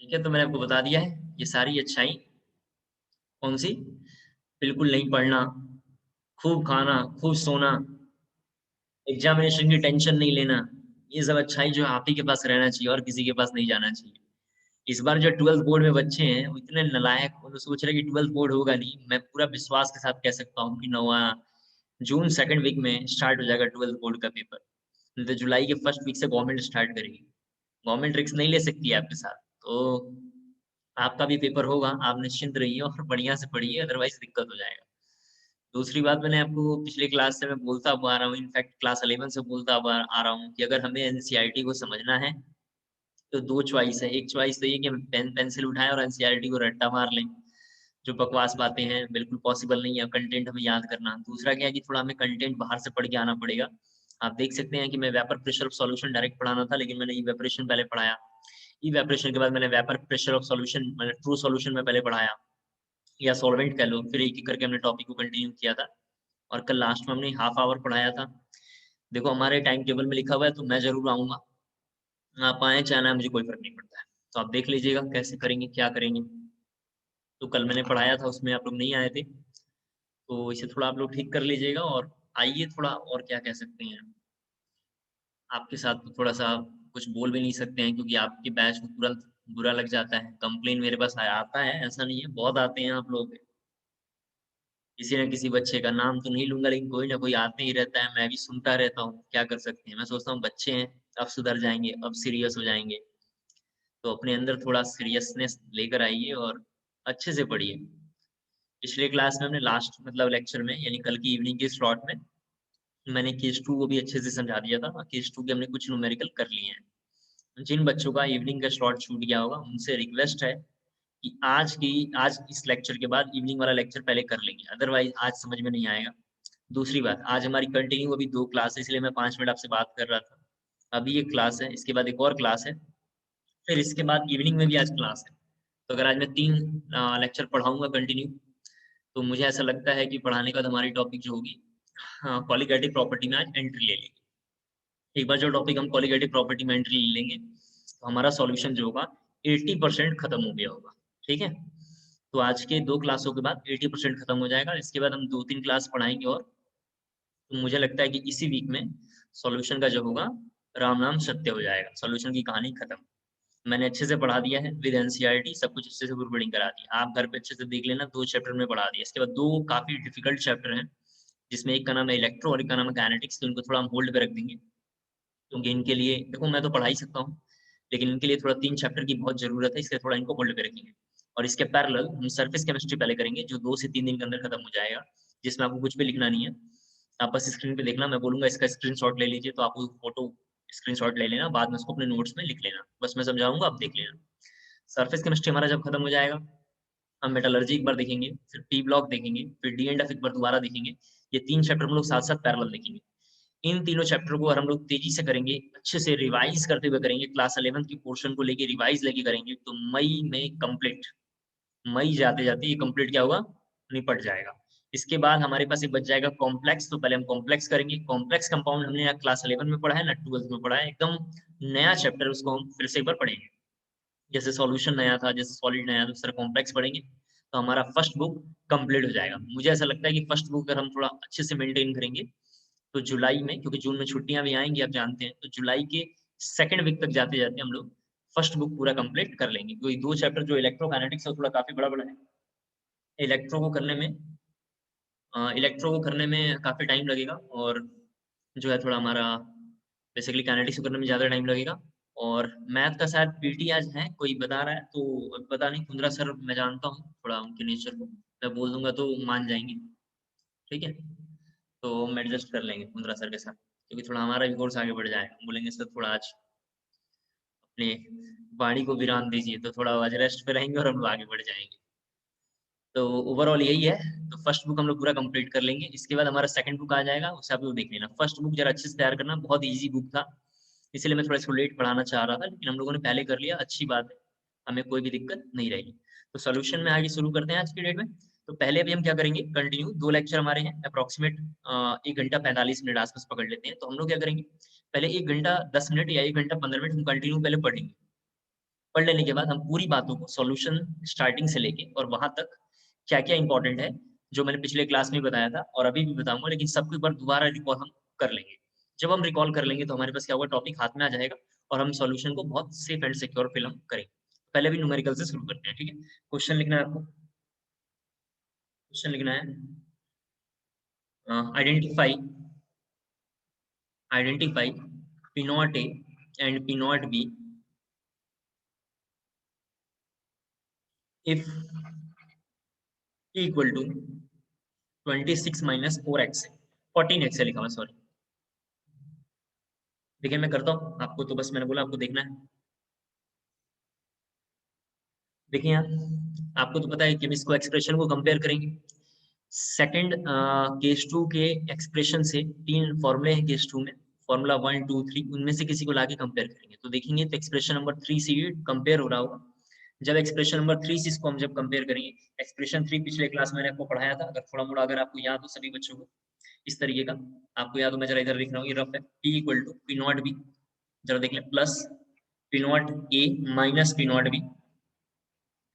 ठीक है, तो मैंने आपको बता दिया है, ये सारी अच्छाई कौन-सी? बिल्कुल नहीं पढ़ना, खूब खाना, खूब सोना, एग्ज़ामिनेशन की टेंशन नहीं लेना, ये सब अच्छाई जो है आप ही के पास रहना चाहिए और किसी के पास नहीं जाना चाहिए। इस बार जो 12th बोर्ड में बच्चे हैं, वो इतने नालायक वो तो सोच रहे हैं कि 12th बोर्ड होगा नहीं। मैं पूरा विश्वास के साथ कह सकता हूँ कि नौवां जून 2nd वीक में स्टार्ट हो जाएगा 12th बोर्ड का पेपर। नहीं तो जुलाई के फर्स्ट वीक से गवर्नमेंट स्टार्ट करेगी। गवर्नमेंट रिस्क नहीं ले सकती है आपके साथ। तो आपका भी पेपर होगा, आप निश्चिंत रहिए और बढ़िया से पढ़िए, अदरवाइज़ दिक्कत हो जाएगा। दूसरी बात मैंने आपको पिछली क्लास से मैं बोलता हुआ आ रहा हूँ, इनफैक्ट क्लास 11 से बोलता हुआ आ रहा हूँ कि अगर हमें एनसीईआरटी को समझना है, तो 2 चॉइस है। एक चॉइस तो ये कि हम पेंसिल उठाएँ और एनसीईआरटी को रट्टा मार लें, जो बकवास बातें हैं, बिल्कुल पॉसिबल नहीं है, कंटेंट हमें याद करना। दूसरा क्या है कि थोड़ा हमें कंटेंट बाहर से पढ़ के आना पड़ेगा। आप देख सकते हैं कि मैं vapour pressure of solution direct पढ़ाना था, लेकिन मैंने इवेपोरेशन पहले पढ़ाया। इवेपोरेशन के बाद मैंने वेपर प्रेशर ऑफ सॉल्यूशन मैंने ट्रू सॉल्यूशन में पहले पढ़ाया या सॉल्वेंट कह लो, फिर एक-एक करके हमने टॉपिक को कंटिन्यू किया था और कल लास्ट में हमने हाफ ऑवर पढ़ाया था। देखो हमारे टाइम टेबल में लिखा हुआ है तो मैं ज़रूर आऊँगा। आप आएँ चाहे ना आएँ मुझे कोई फ़र्क नहीं पड़ता है। तो आप देख लीजिएगा कैसे करेंगे, क्या करेंगे। तो कल मैंने पढ़ाया था उसमें आप लोग नहीं आए थे, तो इसे थोड़ा आप लोग ठीक कर लीजिएगा और आइए थोड़ा और क्या कह सकते हैं, आपके साथ तो थोड़ा-सा कुछ बोल भी नहीं सकते हैं क्योंकि आपके बैच को तुरंत बुरा लग जाता है। कंप्लेन मेरे पास आता है, ऐसा नहीं है, बहुत आते हैं आप लोगों के। किसी न किसी बच्चे का नाम तो नहीं लूँगा लेकिन कोई ना कोई आते ही रहता है, मैं भी सुनता रहता हूँ, क्या कर सकते हैं। मैं सोचता हूँ बच्चे हैं, अब सुधर जाएँगे, अब सीरियस हो जाएँगे। तो अपने अंदर थोड़ा सीरियसनेस लेकर आइए और अच्छे से पढ़िए। पिछले क्लास में हमने लास्ट मतलब लेक्चर में यानी कल की इवनिंग के स्लॉट में मैंने केस 2 को भी अच्छे से समझा दिया था। केस 2 के हमने कुछ न्यूमेरिकल कर लिए हैं। जिन बच्चों का इवनिंग का स्लॉट छूट गया होगा, उनसे रिक्वेस्ट है कि आज इस लेक्चर के बाद इवनिंग वाला लेक्चर पहले कर लेंगे, अदरवाइज़ आज समझ में नहीं आएगा। दूसरी बात, आज हमारी कंटिन्यू अभी 2 क्लास है, इसलिए मैं 5 मिनट आपसे बात कर रहा था। अभी 1 क्लास है, इसके बाद एक और क्लास है, फिर इसके बाद इवनिंग में भी आज क्लास है। तो अगर आज मैं 3 लेक्चर पढ़ाऊँगा कंटिन्यू, तो मुझे ऐसा लगता है कि पढ़ाने के बाद हमारी टॉपिक जो होगी हाँ, कॉलीगेटिव प्रॉपर्टी में आज एंट्री ले लेंगे। एक बार जो टॉपिक हम कॉलीगेटिव प्रॉपर्टी में एंट्री ले लेंगे, तो हमारा सॉल्यूशन जो होगा 80% खत्म हो गया होगा, ठीक है? तो आज के 2 क्लासों के बाद 80% खत्म हो जाएगा, इसके बाद हम 2-3 क्लास पढ़ाएँगे और तो मुझे लगता है कि इसी वीक में सॉल्यूशन का जो होगा, राम नाम सत्य हो जाएगा, सॉल्यूशन की कहानी खत्म। मैंने अच्छे से पढ़ा दिया है विद एनसीईआरटी सब कुछ अच्छे से प्रिपेयरिंग करा दी। आप घर पे अच्छे से देख लेना 2 चैप्टर में पढ़ा दिया। इसके बाद 2 काफ़ी डिफिकल्ट चैप्टर हैं, जिसमें एक का नाम है इलेक्ट्रो और एक का नाम है काइनेटिक्स तो इनको थोड़ा हम होल्ड पे रख देंगे। क्योंकि इनके लिए देखो मैं तो पढ़ा ही सकता हूँ, लेकिन इनके लिए थोड़ा 3 चैप्टर की बहुत ज़रूरत है, इसलिए थोड़ा इनको होल्ड पे रखेंगे। और इसके पैरेलल हम सरफेस केमिस्ट्री पहले करेंगे, जो 2 से 3 दिन के अंदर खत्म हो जाएगा, जिसमें आपको कुछ भी लिखना नहीं है। आप बस स्क्रीन पे देखना, मैं बोलूँगा इसका स्क्रीनशॉट ले लीजिए, तो आप वो फ़ोटो स्क्रीनशॉट ले लेना, बाद में उसको अपने नोट्स में लिख लेना। बस मैं समझाऊँगा, आप देख लेना। सरफेस केमिस्ट्री हमारा जब खत्म हो जाएगा, हम मेटलर्जी एक बार देखेंगे, फिर पी ब्लॉक देखेंगे, फिर डी एंड एफ एक बार दोबारा देखेंगे। ये 3 चैप्टर हम लोग साथ-साथ पैरेलल देखेंगे। इन तीनों चैप्टर को अगर हम लोग तेज़ी से करेंगे, अच्छे से रिवाइज़ करते हुए करेंगे, क्लास 11th के पोर्शन को लेके रिवाइज़ लेके करेंगे, तो मई में कंप्लीट मई जाते-जाते ये कंप्लीट क्या होगा? निपट जाएगा। इसके बाद हमारे पास एक बच जाएगा कॉम्प्लेक्स, तो पहले हम कॉम्प्लेक्स करेंगे। कॉम्प्लेक्स कंपाउंड हमने ना क्लास 11 में पढ़ा है, ना 12th में पढ़ा है, एकदम नया चैप्टर उसको हम फिर से एक बार पढ़ेंगे। जैसे सॉल्यूशन नया था, जैसे सॉलिड नया था, उस तरह कॉम्प्लेक्स पढ़ेंगे, तो हमारा फर्स्ट बुक कंप्लीट हो जाएगा। मुझे ऐसा लगता है कि फर्स्ट बुक अगर हम थोड़ा अच्छे से मेंटेन करेंगे, तो जुलाई में क्योंकि जून में छुट्टियाँ भी आएँगी आप जानते हैं, तो जुलाई के 2nd वीक तक जाते-जाते हम लोग फर्स्ट बुक पूरा कंप्लीट कर लेंगे। क्योंकि 2 चैप्टर जो इलेक्ट्रोकाइनेटिक्स है वो थोड़ा काफ़ी बड़ा-बड़ा है। इलेक्ट्रो को करने में काफ़ी टाइम लगेगा और जो है थोड़ा हमारा बेसिकली काइनेटिक्स को करने में ज़्यादा टाइम लगेगा और मैथ का शायद पीटी आज है, कोई बता रहा है, तो पता नहीं कुंद्रा सर मैं जानता हूँ थोड़ा उनके नेचर को, मैं बोल दूँगा तो मान जाएँगे, ठीक है? तो हम एडजस्ट कर लेंगे कुंद्रा सर के साथ, क्योंकि थोड़ा हमारा भी कोर्स आगे बढ़ जाएगा। बोलेंगे सर थोड़ा आज अपने वाणी को विराम दीजिए, तो थोड़ा आज रेस्ट पे रहेंगे और हम लोग आगे बढ़ जाएँगे। तो ओवरऑल यही है, तो फर्स्ट बुक हम लोग पूरा कंप्लीट कर लेंगे, इसके बाद हमारा सेकंड बुक आ जाएगा, उसे आप लोग देख लेना। फर्स्ट बुक ज़रा अच्छे से तैयार करना, बहुत ईज़ी बुक था, इसलिए मैं थोड़ा इसको लेट पढ़ाना चाह रहा था, लेकिन हम लोगों ने पहले कर लिया, अच्छी बात है, हमें कोई भी दिक्कत नहीं रहेगी। तो सॉल्यूशन में आगे शुरू करते हैं आज की डेट में। तो पहले अभी हम क्या करेंगे, कंटिन्यू 2 लेक्चर हमारे हैं, एप्रोक्सिमेट 1 घंटा 45 मिनट आस-पास पकड़ लेते हैं, तो हम लोग क्या करेंगे, पहले 1 घंटा 10 मिनट या 1 घंटा 15 मिनट हम कंटिन्यू पहले पढ़ेंगे। पढ़ लेने के बाद हम पूरी बातों को सॉल्यूशन स्टार्टिंग से लेके और वहां तक क्या-क्या इंपॉर्टेंट है, जो मैंने पिछले क्लास में बताया था और अभी भी बताऊंगा, लेकिन सबको एक बार दोबारा रिकॉल हम कर लेंगे। जब हम रिकॉल कर लेंगे तो हमारे पास क्या होगा, टॉपिक हाथ में आ जाएगा और हम सॉल्यूशन को बहुत सेफ एंड सिक्योर फिल हम करेंगे। पहले भी न्यूमेरिकल से शुरू करते हैं, ठीक है। क्वेश्चन लिखना है आपको, क्वेश्चन लिखना है identify P naught A and P naught B if P equal to 26 minus 4x 14x है लिखा हुआ, सॉरी। देखिए मैं करता हूँ आपको, तो बस मैंने बोला आपको देखना है। देखिए यहाँ आपको तो पता है कि हम इसको एक्सप्रेशन को कंपेयर करेंगे। सेकंड केस 2 के एक्सप्रेशन से 3 फॉर्मूले हैं केस 2 में, फॉर्मूला 1 2 3, उनमें से किसी को लाके कंपेयर करेंगे। तो देखेंगे तो एक्सप्रेशन नंबर 3 से ये कंपेयर हो रहा होगा। जब एक्सप्रेशन नंबर 3 से इसको हम जब कंपेयर करेंगे, एक्सप्रेशन 3 पिछले क्लास में मैंने आपको पढ़ाया था, अगर थोड़ा मोड़ा अगर आपको याद हो सभी बच्चों को, इस तरीके का आपको याद हो, मैं जरा इधर लिख रहा हूँ, ये रफ है। P equal to P nought B, जरा देख लें, plus P nought A minus P nought B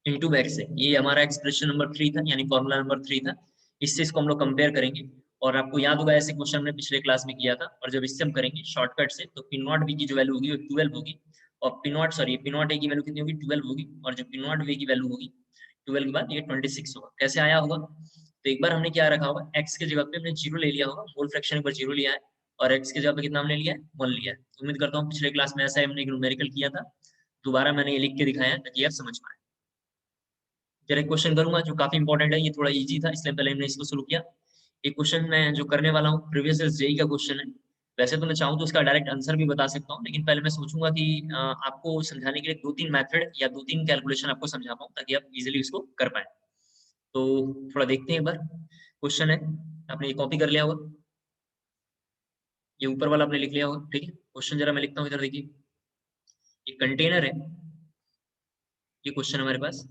into x है। ये हमारा एक्सप्रेशन नंबर 3 था, यानी फॉर्मूला नंबर 3 था। इससे इसको हम लोग कंपेयर करेंगे और आपको याद होगा ऐसे क्वेश्चन हमने पिछले क्लास में किया था। और जब इससे हम करेंगे शॉर्टकट से, तो P नॉट B की जो वैल्यू होगी वो 12 होगी और P नॉट A की वैल्यू कितनी होगी, 12 होगी, और जो P नॉट B की वैल्यू होगी 12 के बाद ये 26 होगा। कैसे आया होगा, तो एक बार हमने क्या रखा होगा, x के जगह पे हमने 0 ले लिया होगा, मोल फ्रैक्शन एक बार 0 लिया है और x के जगह पे कितना हमने लिया है, 1 लिया है। उम्मीद करता हूँ पिछले क्लास में ऐसा हमने न्यूमेरिकल किया था, दोबारा मैंने ये लिख के दिखाया ताकि आप समझ पाए। जरा एक क्वेश्चन करूंगा जो काफी इंपॉर्टेंट है, ये थोड़ा इजी था इसलिए पहले हमने इसको शुरू किया। एक क्वेश्चन मैं जो करने वाला हूँ प्रीवियस जेई का क्वेश्चन है। वैसे तो मैं चाहूँ तो उसका डायरेक्ट आंसर भी बता सकता हूँ, लेकिन पहले मैं सोचूंगा कि आपको समझाने के लिए 2-3 मेथड या 2-3 कैलकुलेशन आपको समझा पाऊँ ताकि आप इजिली उसको कर पाए। तो थोड़ा देखते हैं एक बार। क्वेश्चन है, आपने ये कॉपी कर लिया होगा, ये ऊपर वाला आपने लिख लिया होगा, ठीक है। क्वेश्चन जरा मैं लिखता हूँ, इधर देखिए। एक कंटेनर है, ये क्वेश्चन हमारे पास,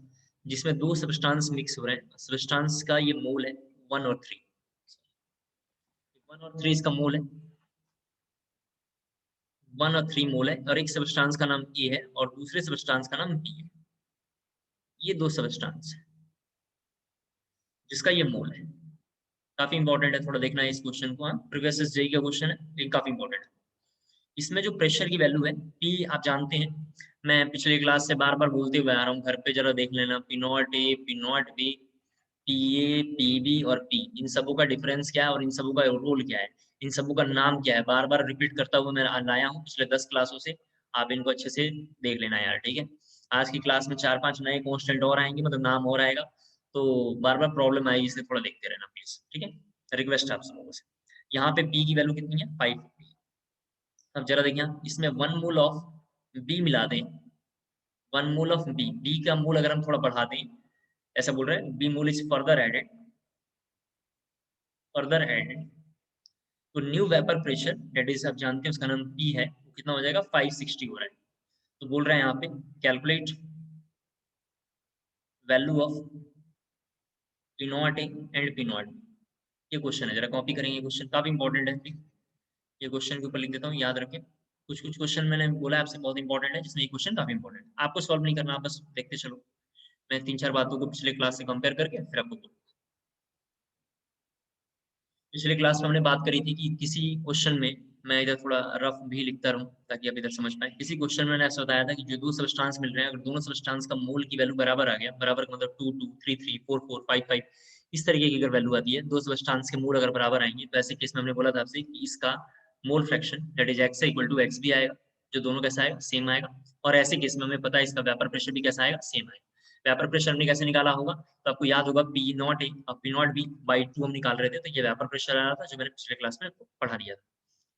जिसमें 2 सब्सटेंस मिक्स हो रहे हैं। सब्सटेंस का ये मोल है 1 और 3, 1 और 3 इसका मोल है, 1 और 3 मोल है, और एक सब्सटेंस का नाम ए है और दूसरे सब्सटेंस का नाम बी है। ये 2 सब्सटेंस है जिसका ये मोल है। काफी इंपॉर्टेंट है, थोड़ा देखना है इस क्वेश्चन को। प्रीवियस जेई का क्वेश्चन है, लेकिन काफी इंपॉर्टेंट है। इसमें जो प्रेशर की वैल्यू है P, आप जानते हैं, मैं पिछले क्लास से बार बार बोलते हुए आ रहा हूँ, घर पे जरा देख लेना, P nought A, P nought B, PA, PB और P, इन सबों का डिफरेंस क्या है और इन सबों का रोल क्या है, इन सबों का नाम क्या है, बार बार रिपीट करता हुआ मैं लाया हूँ पिछले 10 क्लासों से। आप इनको अच्छे से देख लेना यार, ठीक है। आज की क्लास में 4-5 नए कॉन्स्टेंट और आएंगे, मतलब नाम और आएगा, तो बार बार प्रॉब्लम आएगी, इसलिए थोड़ा देखते रहना प्लीज, ठीक है। रिक्वेस्ट है आप सब लोगों से। यहाँ पे P की वैल्यू कितनी है, 5। अब जरा देखिए, इसमें 1 मोल ऑफ बी मिला दें, 1 मोल ऑफ बी, बी का मोल अगर हम थोड़ा बढ़ा दें, ऐसा बोल रहे हैं B mole is further added तो new vapour pressure, that is आप जानते हैं उसका नाम पी है, वो कितना हो जाएगा, 560 हो रहा है। तो बोल रहे हैं यहाँ पे calculate value of P not A and P not. ये क्वेश्चन है, जरा कॉपी करेंगे, क्वेश्चन काफी इंपॉर्टेंट है, ठीक। ये क्वेश्चन के ऊपर लिख देता हूँ, याद रखें। कुछ कुछ क्वेश्चन मैंने बोला आपसे बहुत इंपॉर्टेंट है, जिसमें ये क्वेश्चन काफी इंपॉर्टेंट है, आपको सॉल्व नहीं करना, आप बस देखते चलो। मैं 3-4 बातों को पिछले क्लास से कंपेयर करके फिर आपको बोलूँ। पिछले क्लास में हमने बात करी थी कि किसी क्वेश्चन में, मैं इधर थोड़ा रफ भी लिखता रहूं ताकि आप इधर समझ पाए। किसी क्वेश्चन में मैंने ऐसा बताया था कि जो 2 सब्सटेंस मिल रहे हैं, अगर दोनों सब्सटेंस का मोल की वैल्यू बराबर आ गया, बराबर का मतलब 2 2, 3 3, 4 4, 5 5, इस तरीके की अगर वैल्यू आती है, 2 सब्सटेंस के मोल अगर बराबर आएंगे, तो ऐसे केस में हमने बोला था आपसे कि इसका mole fraction that is x equal to x भी आएगा, जो दोनों कैसा आएगा, सेम आएगा। और ऐसे केस में हमें पता है इसका वेपर प्रेशर भी कैसा आएगा, सेम आएगा। वेपर प्रेशर हमने कैसे निकाला होगा, तो आपको याद होगा P नॉट ए और P नॉट बी बाई 2 हम निकाल रहे थे, तो ये वेपर प्रेशर आ रहा था, जो मैंने पिछले क्लास में आपको पढ़ा दिया था।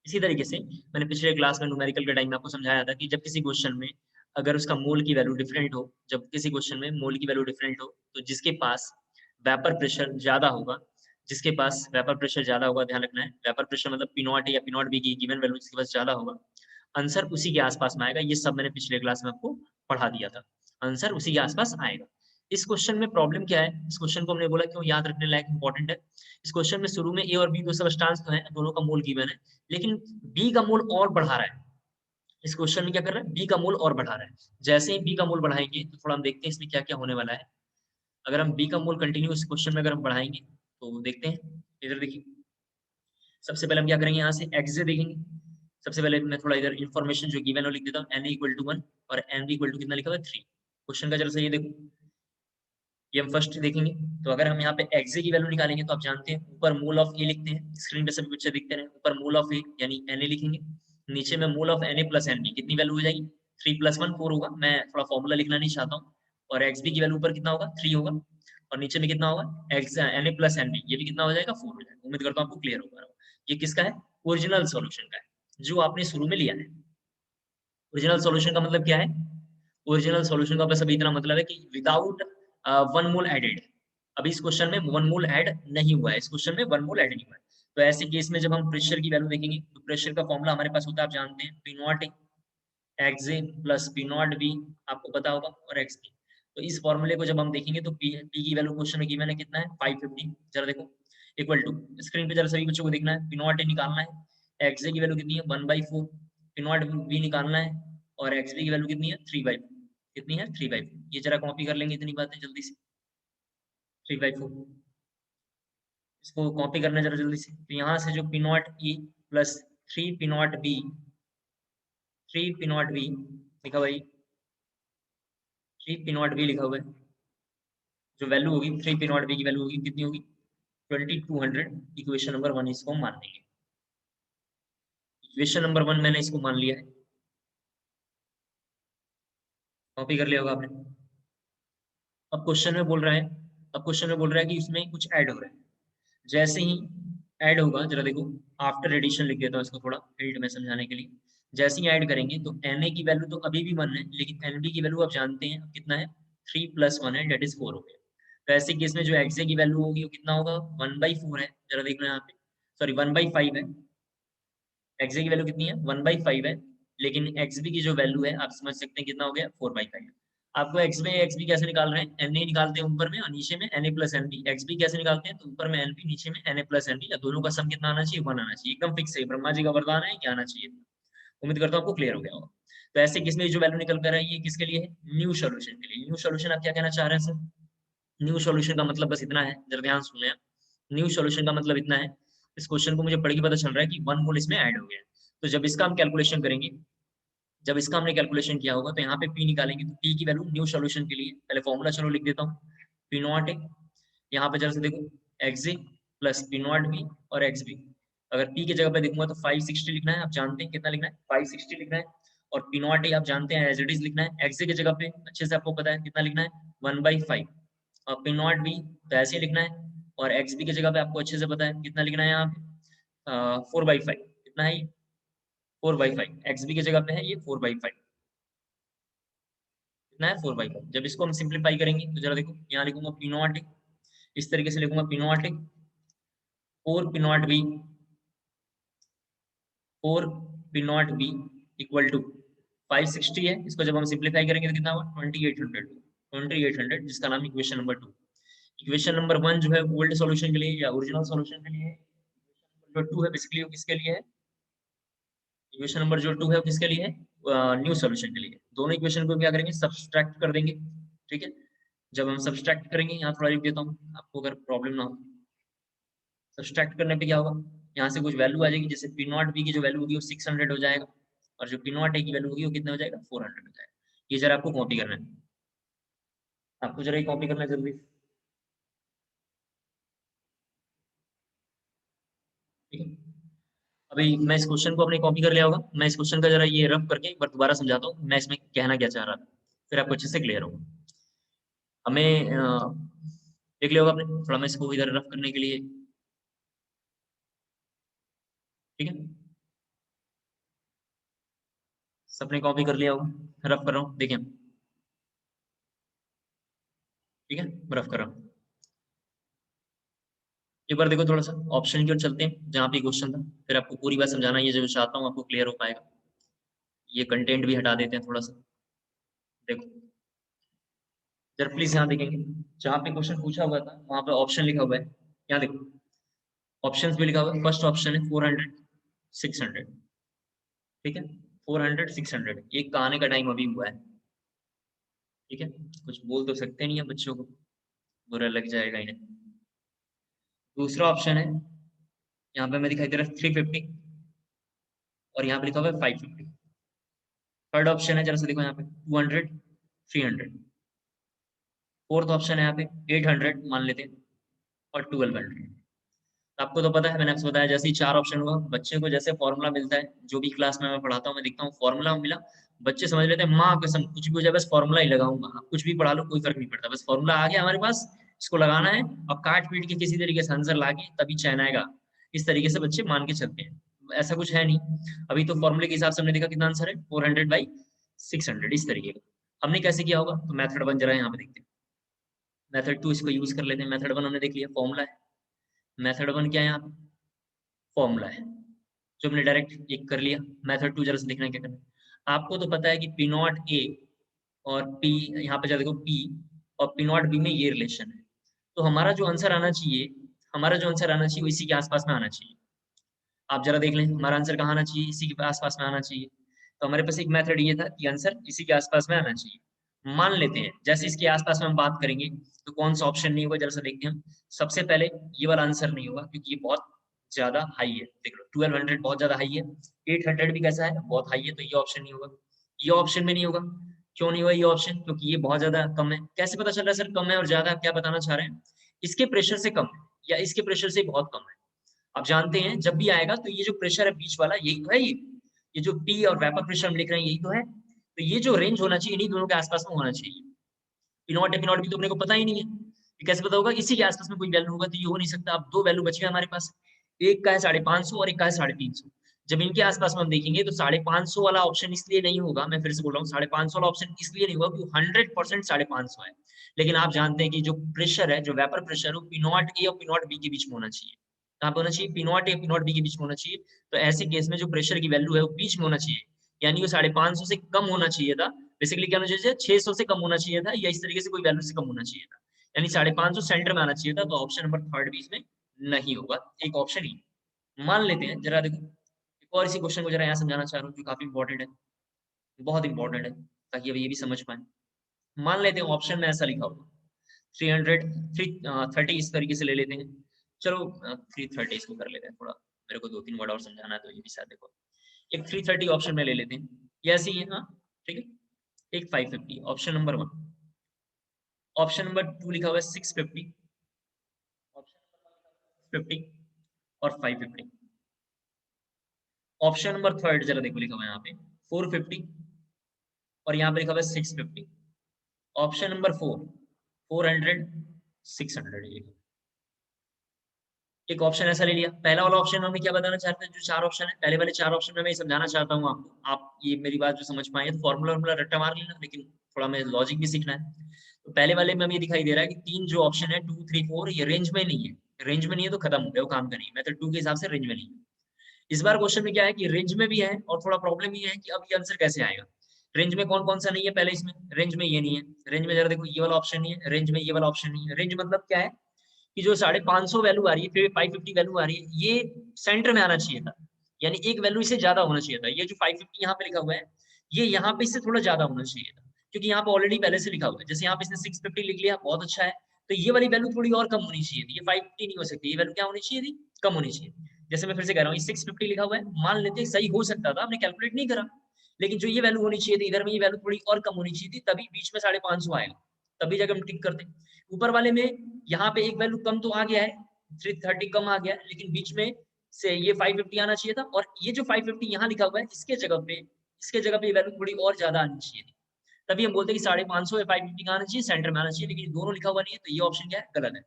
इसी तरीके से मैंने पिछले क्लास में न्यूमेरिकल के टाइम में आपको समझाया था कि जब किसी क्वेश्चन में अगर उसका मोल की वैल्यू डिफरेंट हो, जब किसी क्वेश्चन में मोल की वैल्यू डिफरेंट हो, तो जिसके पास वेपर प्रेशर ज्यादा होगा, जिसके पास वेपर प्रेशर ज्यादा होगा, ध्यान रखना है, वेपर प्रेशर मतलब P नॉट ए या P नॉट बी की गिवन वैल्यू जिसके पास ज्यादा होगा, आंसर उसी के आसपास में आएगा। ये सब मैंने पिछले क्लास में आपको पढ़ा दिया था, आंसर उसी के आसपास आएगा। इस क्वेश्चन में प्रॉब्लम क्या है, इस क्वेश्चन को हमने बोला क्यों याद रखने लायक इंपॉर्टेंट है। इस क्वेश्चन में शुरू में ए और बी 2 सब्सटेंस तो है, दोनों का मोल गिवन है, लेकिन बी का मोल और बढ़ा रहा है, इस क्वेश्चन में क्या कर रहा है, बी का मोल और बढ़ा रहा है। जैसे ही बी का मोल बढ़ाएंगे तो थोड़ा हम देखते हैं इसमें क्या क्या होने वाला है। अगर हम बी का मोल कंटिन्यू इस क्वेश्चन में अगर हम बढ़ाएंगे तो देखते हैं, इधर देखिए। सबसे पहले हम क्या करेंगे, यहाँ से एक्स देखेंगे। सबसे पहले मैं थोड़ा इधर इन्फॉर्मेशन जो गिवन है लिख देता हूँ, एन इक्वल टू 1 और एन बी इक्वल टू कितना लिखा हुआ है 3। क्वेश्चन का जरा सा ये देखो, ये हम फर्स्ट देखेंगे। तो अगर हम यहाँ पे एक्स की वैल्यू निकालेंगे तो आप जानते हैं ऊपर मोल ऑफ ए लिखते हैं, स्क्रीन पे सभी बच्चे दिखते हैं, ऊपर मोल ऑफ ए यानी एन ए लिखेंगे, नीचे में mole of n A plus n B, कितनी वैल्यू हो जाएगी 3 + 1 4 होगा। मैं थोड़ा फॉर्मूला लिखना नहीं चाहता हूँ। और एक्स बी की वैल्यू ऊपर कितना होगा 3 होगा, और नीचे में कितना होगा x n A plus n B, ये भी कितना हो जाएगा 4 हो जाएगा। उम्मीद करता हूँ आपको क्लियर होगा। ये किसका है, ओरिजिनल सॉल्यूशन का है, जो आपने शुरू में लिया है। ओरिजिनल सॉल्यूशन का मतलब क्या है, ओरिजिनल सॉल्यूशन का बस अभी इतना मतलब है कि विदाउट 1 मोल एडेड। अभी इस क्वेश्चन में 1 मोल ऐड नहीं हुआ है, इस क्वेश्चन में 1 मोल ऐड नहीं हुआ है। तो ऐसे केस में जब हम प्रेशर की वैल्यू देखेंगे तो प्रेशर का फॉर्मूला हमारे पास होता है, आप जानते हैं, P nought x plus P not be, आपको पता होगा, और एक्स बी। तो इस फॉर्मूले को जब हम देखेंगे तो पी की वैल्यू क्वेश्चन में गिवन है कितना है 550, जरा देखो, इक्वल टू, स्क्रीन पे जरा सभी बच्चों को देखना है, पी नॉट ए निकालना है, एक्स की वैल्यू कितनी है 1/4, पी नॉट बी निकालना है, और एक्स बी की वैल्यू कितनी है 3/4, कितनी है 3/4। ये जरा कॉपी कर लेंगे इतनी बातें जल्दी से, 3/4 इसको कॉपी करना है जरा जल्दी से। तो यहाँ से जो P not E plus 3 P not be, 3 P not be लिखा भाई, 3 पी नॉट बी लिखा हुआ है, जो वैल्यू होगी 3 पी नॉट बी की वैल्यू होगी कितनी होगी 2200। इक्वेशन नंबर 1 इसको मान लेंगे, इक्वेशन नंबर 1 मैंने इसको मान लिया है, कॉपी कर लिया होगा आपने। अब क्वेश्चन में बोल रहा है, अब क्वेश्चन में बोल रहा है कि इसमें कुछ ऐड हो रहा है। जैसे ही ऐड होगा, जरा देखो, आफ्टर एडिशन लिख देता हूँ इसको थोड़ा हिंट में समझाने के लिए। जैसे ही ऐड करेंगे तो Na की वैल्यू तो अभी भी 1 है, लेकिन Nb की वैल्यू आप जानते हैं कितना है 3 + 1 है, डेट इज 4 हो गया। तो ऐसे केस में जो Xa की वैल्यू होगी वो कितना होगा 1/4 है, जरा देखना यहाँ पे, सॉरी 1/5 है। Xa की वैल्यू कितनी है 1/5 है, लेकिन Xb की जो वैल्यू है आप समझ सकते हैं कितना हो गया 4/5। आपको XB कैसे निकाल रहे हैं, Na निकालते हैं ऊपर में और नीचे में Na प्लस NB। XB कैसे निकालते हैं, तो ऊपर में NB नीचे में Na प्लस NB, या दोनों का सम कितना आना चाहिए 1 आना चाहिए, एकदम फिक्स है, ब्रह्मा जी का वरदान है, क्या आना चाहिए। उम्मीद करता हूँ आपको क्लियर हो गया होगा। तो ऐसे किसमें जो वैल्यू निकल कर आई है किसके लिए है, न्यू सॉल्यूशन के लिए। न्यू सॉल्यूशन आप क्या कहना चाह रहे हैं सर, न्यू सॉल्यूशन का मतलब बस इतना है, जरा ध्यान सुन लें। न्यू सॉल्यूशन का मतलब इतना है, इस क्वेश्चन को मुझे पढ़ के पता चल रहा है कि 1 मोल इसमें ऐड हो गया है। तो जब इसका हम कैलकुलेशन करेंगे, जब इसका हमने कैलकुलेशन किया होगा तो यहाँ पे P निकालेंगे, तो P की वैल्यू न्यू सॉल्यूशन के लिए पहले फॉर्मूला चलो लिख देता हूँ, पी नॉट ए, यहाँ पे जरा से देखो Xa plus P not B और Xb। अगर P की जगह पे देखूंगा तो 560 लिखना है, आप जानते हैं कितना लिखना है 560 लिखना है। और पी नॉट ए आप जानते हैं एज इट इज लिखना है, Xa की जगह पे अच्छे से आपको पता है कितना लिखना है 1/5, और पी नॉट बी तो ऐसे ही लिखना है, और Xb की जगह पे आपको अच्छे से पता है कितना लिखना है यहाँ पे 4/5, कितना है 4/5, Xb की जगह पे है ये 4/5, कितना है 4/5। जब इसको हम सिंप्लीफाई करेंगे तो जरा देखो यहाँ लिखूंगा पी नॉट, इस तरीके से लिखूंगा P nought 4 P not B, 4 P not B equal to 560 है। इसको जब हम सिंप्लीफाई करेंगे तो कितना होगा 2800, 2800, जिसका नाम इक्वेशन नंबर 2। इक्वेशन नंबर 1 जो है ओल्ड सॉल्यूशन के लिए या ओरिजिनल सॉल्यूशन के लिए है, जो 2 है बेसिकली वो किसके लिए है, इक्वेशन नंबर जो 2 है वो किसके लिए है न्यू सॉल्यूशन के लिए। दोनों इक्वेशन को क्या करेंगे सब्सट्रैक्ट कर देंगे, ठीक है। जब हम सब्सट्रैक्ट करेंगे, यहाँ थोड़ा लिख देता हूँ आपको अगर प्रॉब्लम ना हो। सब्सट्रैक्ट करने पे क्या होगा, यहाँ से कुछ वैल्यू आ जाएगी, जैसे पी नॉट बी की जो वैल्यू होगी वो 600 हो जाएगा, और जो पी नॉट ए की वैल्यू होगी वो कितना हो जाएगा 400 हो जाएगा। ये जरा आपको कॉपी करना है, आपको जरा ये कॉपी करना है जल्दी, ठीक है। अभी मैं इस क्वेश्चन को अपने कॉपी कर लिया होगा, मैं इस क्वेश्चन का जरा ये रफ करके एक बार दोबारा समझाता हूँ मैं इसमें कहना क्या चाह रहा था, फिर आपको अच्छे से क्लियर होगा। हमें देख लिया होगा आपने, थोड़ा मैं इसको इधर रफ करने के लिए, ठीक है, सबने कॉपी कर लिया होगा, रफ कर रहा हूँ देखिए, ठीक है, रफ कर रहा हूँ। एक बार देखो थोड़ा सा ऑप्शन की ओर चलते हैं जहाँ पे क्वेश्चन था, फिर आपको पूरी बात समझाना, ये जो चाहता हूँ आपको क्लियर हो पाएगा। ये कंटेंट भी हटा देते हैं थोड़ा सा, देखो जरा प्लीज यहाँ देखेंगे, जहाँ पे क्वेश्चन पूछा हुआ था वहां पे ऑप्शन लिखा हुआ है, यहाँ देखो ऑप्शंस भी लिखा हुआ है। फर्स्ट ऑप्शन है 400, 600, ठीक है, 400 600 ये कहाने का टाइम अभी हुआ है, ठीक है। कुछ बोल तो सकते नहीं है बच्चों को, बुरा लग जाएगा इन्हें। दूसरा ऑप्शन है, यहाँ पे हमें दिखाई दे रहा है 350 और यहाँ पे लिखा हुआ है 550। थर्ड ऑप्शन है, जरा सा देखो यहाँ पे 200 300। फोर्थ ऑप्शन है यहाँ पे 800 मान लेते हैं और 1200। आपको तो पता है, मैंने आपसे बताया जैसे ही 4 ऑप्शन हुआ, बच्चे को जैसे फॉर्मूला मिलता है, जो भी क्लास में मैं पढ़ाता हूँ मैं देखता हूँ फॉर्मूला मिला, बच्चे समझ लेते हैं माँ कसम कुछ भी हो जाए बस फॉर्मूला ही लगाऊंगा, आप कुछ भी पढ़ा लो कोई फर्क नहीं पड़ता, बस फॉर्मूला आ गया हमारे पास, इसको लगाना है और काट पीट के किसी तरीके से आंसर लाके तभी चैन आएगा। इस तरीके से बच्चे मान के चलते हैं, ऐसा कुछ है नहीं। अभी तो फॉर्मूले के हिसाब से हमने देखा कितना आंसर है 400/600 इस तरीके का। हमने कैसे किया होगा, तो मेथड 1 जरा यहाँ पे देखते हैं। मेथड 2 इसको यूज कर लेते हैं। मेथड 1 हमने देख लिया फॉर्मूला है, मेथड 1 क्या है यहाँ पे फॉर्मूला है, जो हमने डायरेक्ट एक कर लिया। मेथड 2 जरा से देखना है क्या करना है। आपको तो पता है कि पी नॉट ए और पी, यहाँ पे जरा देखो पी और पी नॉट बी में ये रिलेशन है, तो हमारा जो आंसर आना चाहिए, हमारा जो आंसर आना चाहिए वो इसी के आसपास में आना चाहिए। आप जरा देख लें हमारा आंसर कहाँ आना चाहिए, इसी के आसपास में आना चाहिए। तो हमारे पास एक मेथड ये था कि आंसर इसी के आसपास में आना चाहिए। मान लेते हैं जैसे इसके आसपास में हम बात करेंगे तो कौन सा ऑप्शन नहीं होगा, जरा सा देखते हैं हम। सबसे पहले ये वाला आंसर नहीं होगा क्योंकि ये बहुत ज्यादा हाई है, देख लो 1200 बहुत ज्यादा हाई है, 800 भी कैसा है बहुत हाई है, तो ये ऑप्शन नहीं होगा। ये ऑप्शन में नहीं होगा, क्यों नहीं होगा ये ऑप्शन, क्योंकि ये बहुत ज्यादा कम है। कैसे पता चल रहा है सर कम है और ज्यादा, क्या बताना चाह रहे हैं, इसके प्रेशर से कम है या इसके प्रेशर से बहुत कम है। आप जानते हैं जब भी आएगा तो ये जो प्रेशर है बीच वाला यही तो है, ये जो पी और वेपर प्रेशर हम लिख रहे हैं यही तो है, तो ये जो रेंज होना चाहिए इन्हीं दोनों के आसपास में होना चाहिए। पी नॉट है, पी नॉट भी तो अपने को पता ही नहीं है, ये कैसे पता होगा, इसी के आसपास में कोई वैल्यू होगा, तो ये हो नहीं सकता। अब दो वैल्यू बच गए हमारे पास, एक का है 550 और एक का है 350। जब इनके आसपास में हम देखेंगे तो 550 वाला ऑप्शन इसलिए नहीं होगा, मैं फिर से बोल रहा हूँ 550 वाला ऑप्शन इसलिए नहीं होगा क्योंकि 100% 550 है। लेकिन आप जानते हैं कि जो प्रेशर है, जो वेपर प्रेशर है, वो पी नॉट ए और पी नॉट बी के बीच में होना चाहिए। कहाँ पे होना चाहिए, P not A P not be के बीच में होना चाहिए। तो ऐसे केस में जो प्रेशर की वैल्यू है वो बीच में होना चाहिए, यानी वो 550 से कम होना चाहिए था। बेसिकली क्या होना चाहिए, 600 से कम होना चाहिए था, या इस तरीके से कोई वैल्यू से कम होना चाहिए था, यानी 550 सेंटर में आना चाहिए था। तो ऑप्शन नंबर थर्ड भी इसमें नहीं होगा, एक ऑप्शन ही। मान लेते हैं जरा देखो, एक और इसी क्वेश्चन को जरा यहाँ समझाना चाह रहा हूँ जो काफी इंपॉर्टेंट है, बहुत इंपॉर्टेंट है, ताकि अब ये भी समझ पाए। मान लेते हैं ऑप्शन में ऐसा लिखा होगा 300 330 इस तरीके से ले लेते हैं। चलो 330 इसको कर लेते हैं, थोड़ा मेरे को 2-3 वर्ड और समझाना है तो ये भी शायद देखो। एक 330 ऑप्शन में ले लेते हैं, ये ऐसे ही है, हाँ ठीक है। एक 550 ऑप्शन नंबर 1। ऑप्शन नंबर 2 लिखा हुआ है 650, ऑप्शन नंबर 50 और 550। ऑप्शन नंबर थर्ड जरा देखो लिखा हुआ है यहाँ पे 450 और यहाँ पे लिखा हुआ है 650। Option number 4 400 600। एक ऑप्शन ऐसा ले लिया। पहला वाला ऑप्शन में क्या बताना चाहते हैं, जो 4 ऑप्शन है, पहले वाले 4 ऑप्शन में मैं समझाना चाहता हूँ आपको, आप ये मेरी बात जो समझ पाए तो फॉर्मूला वॉर्मूला रट्टा मार लेना, लेकिन थोड़ा हमें लॉजिक भी सीखना है। तो पहले वाले में हमें ये दिखाई दे रहा है कि 3 जो ऑप्शन है 2 3 4 ये रेंज में नहीं है, रेंज में नहीं है तो खत्म हो गया वो काम का नहीं, मेथड 2 के हिसाब से रेंज में नहीं है। इस बार क्वेश्चन में क्या है कि रेंज में भी है और थोड़ा प्रॉब्लम ये है कि अब ये आंसर कैसे आएगा। रेंज में कौन कौन सा नहीं है, पहले इसमें रेंज में ये नहीं है, रेंज में जरा देखो ये वाला ऑप्शन नहीं है, रेंज में ये वाला ऑप्शन नहीं है। रेंज मतलब क्या है कि जो 550 वैल्यू आ रही है, फिर 550 वैल्यू आ रही है, ये सेंटर में आना चाहिए था, यानी एक वैल्यू इससे ज्यादा होना चाहिए था। ये जो 550 यहाँ पे लिखा हुआ है ये यहाँ पे इससे थोड़ा ज्यादा होना चाहिए था, क्योंकि यहाँ पे ऑलरेडी पहले से लिखा हुआ है। जैसे यहाँ पे इसने 650 लिख लिया, बहुत अच्छा है, तो ये वाली वैल्यू थोड़ी और कम होनी चाहिए थी, ये 550 नहीं हो सकती, ये वैल्यू क्या होनी चाहिए थी, कम होनी चाहिए। जैसे मैं फिर से कह रहा हूँ 650 लिखा हुआ है, मान लेते सही हो सकता था, हमने कैलकुलेट नहीं करा, लेकिन जो ये वैल्यू होनी चाहिए थी इधर में, ये वैल्यू थोड़ी और कम होनी चाहिए थी, तभी बीच में 550 आएगा, तभी जाकर हम टिक करते। ऊपर वाले में यहाँ पे एक वैल्यू कम तो आ गया है, 330 कम आ गया, लेकिन बीच में से ये 550 आना चाहिए था, और ये जो 550 यहाँ लिखा हुआ है इसके जगह पे ये वैल्यू थोड़ी और ज्यादा आनी चाहिए थी, तभी हम बोलते हैं कि 550 या 550 का आना चाहिए, सेंटर में आना चाहिए, लेकिन दोनों लिखा हुआ नहीं है, तो ये ऑप्शन क्या है, गलत है।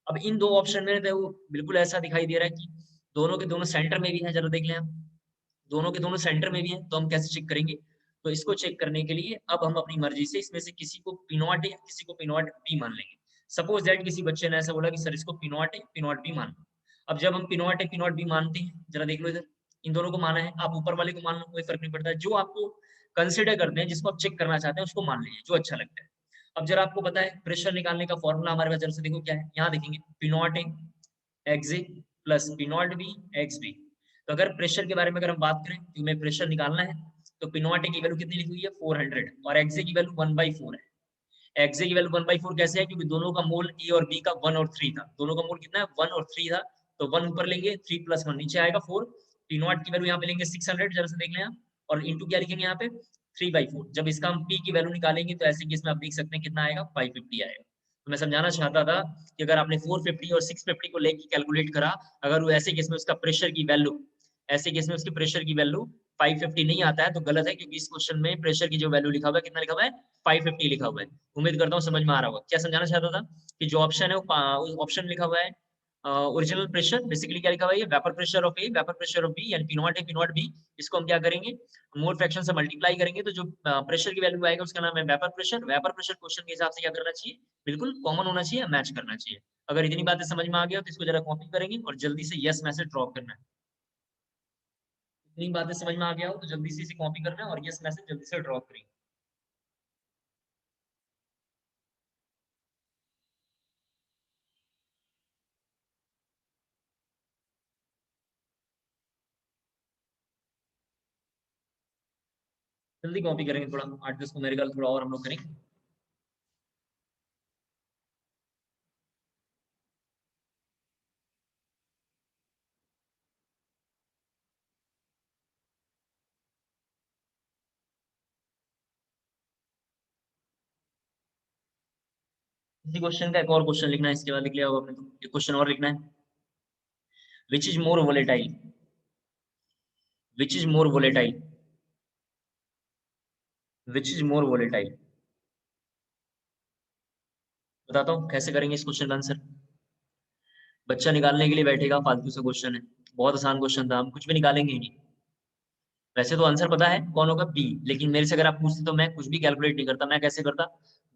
अब इन दो ऑप्शन में तो वो बिल्कुल ऐसा दिखाई दे रहा है कि दोनों के दोनों सेंटर में भी है, जरा देख लें हम, दोनों के दोनों सेंटर में भी है, तो हम कैसे चेक करेंगे। तो इसको चेक करने के लिए अब हम अपनी मर्जी से इसमें से किसी को पी नॉट ए किसी को पी नॉट बी मान लेंगे। सपोज दैट किसी बच्चे ने ऐसा बोला कि सर इसको P not A P not be मान लो। अब जब हम P not A P not be मानते हैं, जरा देख लो इधर, इन दोनों को माना है, आप ऊपर वाले को मान लो, कोई फर्क नहीं पड़ता, जो आपको कंसिडर करते हैं, जिसको आप चेक करना चाहते हैं उसको मान लीजिए, जो अच्छा लगता है। अब जरा आपको पता है प्रेशर निकालने का फॉर्मूला हमारे पास, जरा से देखो क्या है, यहाँ देखेंगे P not A x A plus P not B x B. तो अगर प्रेशर के बारे में अगर हम बात करें तो हमें प्रेशर निकालना है, तो पी नॉट ए की वैल्यू कितनी लिखी हुई है 400 और एक्स ए की वैल्यू 1/4 है। एक्स ए की वैल्यू 1/4 कैसे है, क्योंकि दोनों का मोल ए और बी का 1 और 3 था, दोनों का मोल कितना है 1 और 3 था, तो 1 ऊपर लेंगे 3 + 1 नीचे आएगा 4। पी नॉट की वैल्यू यहाँ पे लेंगे 600, जरा से देख लें आप, और इंटू क्या लिखेंगे यहाँ पे 3/4। जब इसका हम पी की वैल्यू निकालेंगे तो ऐसे केस में आप देख सकते हैं कितना आएगा 550 आएगा। तो मैं समझाना चाहता था कि अगर आपने 450 और 650 को लेके कैलकुलेट करा, अगर वो ऐसे केस में उसका प्रेशर की वैल्यू, ऐसे केस में उसकी प्रेशर की वैल्यू 550 नहीं आता है तो गलत है, क्योंकि इस क्वेश्चन में प्रेशर की जो वैल्यू लिखा हुआ है कितना लिखा हुआ है 550 लिखा हुआ है। उम्मीद करता हूँ समझ में आ रहा होगा। क्या समझाना चाहता था कि जो ऑप्शन है वो ऑप्शन लिखा हुआ है ओरिजिनल प्रेशर, बेसिकली क्या लिखा हुआ है vapour pressure of A, vapour pressure of B, यानी P not A P not B, इसको हम क्या करेंगे मोल फ्रैक्शन से मल्टीप्लाई करेंगे, तो जो प्रेशर की वैल्यू आएगा उसका नाम है vapour pressure. Vapour pressure question के हिसाब से क्या करना चाहिए, बिल्कुल कॉमन होना चाहिए, मैच करना चाहिए। अगर इतनी बातें समझ में आ गया तो इसको जरा कॉपी करेंगे और जल्दी से यस मैसेज ड्रॉप करना है। इतनी बातें समझ में आ गया हो तो जल्दी से इसे कॉपी करना है और यस मैसेज जल्दी से ड्रॉप करेंगे। जल्दी कॉपी करेंगे, थोड़ा 8-10 को मेरे ख्याल थोड़ा और हम लोग करेंगे। इसी क्वेश्चन का एक और क्वेश्चन लिखना है, इसके बाद लिख लिया होगा आपने, तो एक क्वेश्चन और लिखना है। Which is more volatile, which is more volatile, which is more volatile. बताता हूँ कैसे करेंगे इस क्वेश्चन का आंसर। बच्चा निकालने के लिए बैठेगा, फालतू से क्वेश्चन है, बहुत आसान क्वेश्चन था, हम कुछ भी निकालेंगे ही नहीं। वैसे तो आंसर पता है कौन होगा बी, लेकिन मेरे से अगर आप पूछते तो मैं कुछ भी कैलकुलेट नहीं करता। मैं कैसे करता,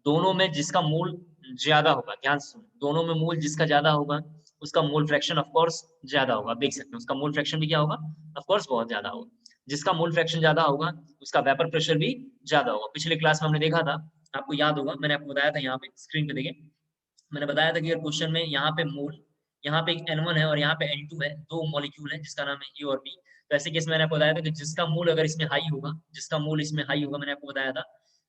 दोनों में जिसका मोल ज्यादा होगा, ध्यान से सुनो, दोनों में मोल जिसका ज्यादा होगा उसका मोल फ्रैक्शन ऑफ कोर्स ज्यादा होगा। आप देख सकते हैं उसका मोल फ्रैक्शन भी क्या होगा, ऑफ कोर्स बहुत ज्यादा होगा। जिसका मोल फ्रैक्शन ज्यादा होगा उसका वेपर प्रेशर भी ज्यादा होगा। पिछले क्लास में हमने देखा था, आपको याद होगा, मैंने आपको बताया था, यहाँ पे स्क्रीन पे देखिए, मैंने बताया था कि अगर क्वेश्चन में यहाँ पे मोल, यहाँ पे एक N1 है और यहाँ पे N2 है, दो मॉलिक्यूल है जिसका नाम है ए और बी। तो ऐसे केस में मैंने आपको बताया था कि जिसका मोल अगर इसमें हाई होगा, जिसका मोल इसमें हाई होगा, मैंने आपको बताया था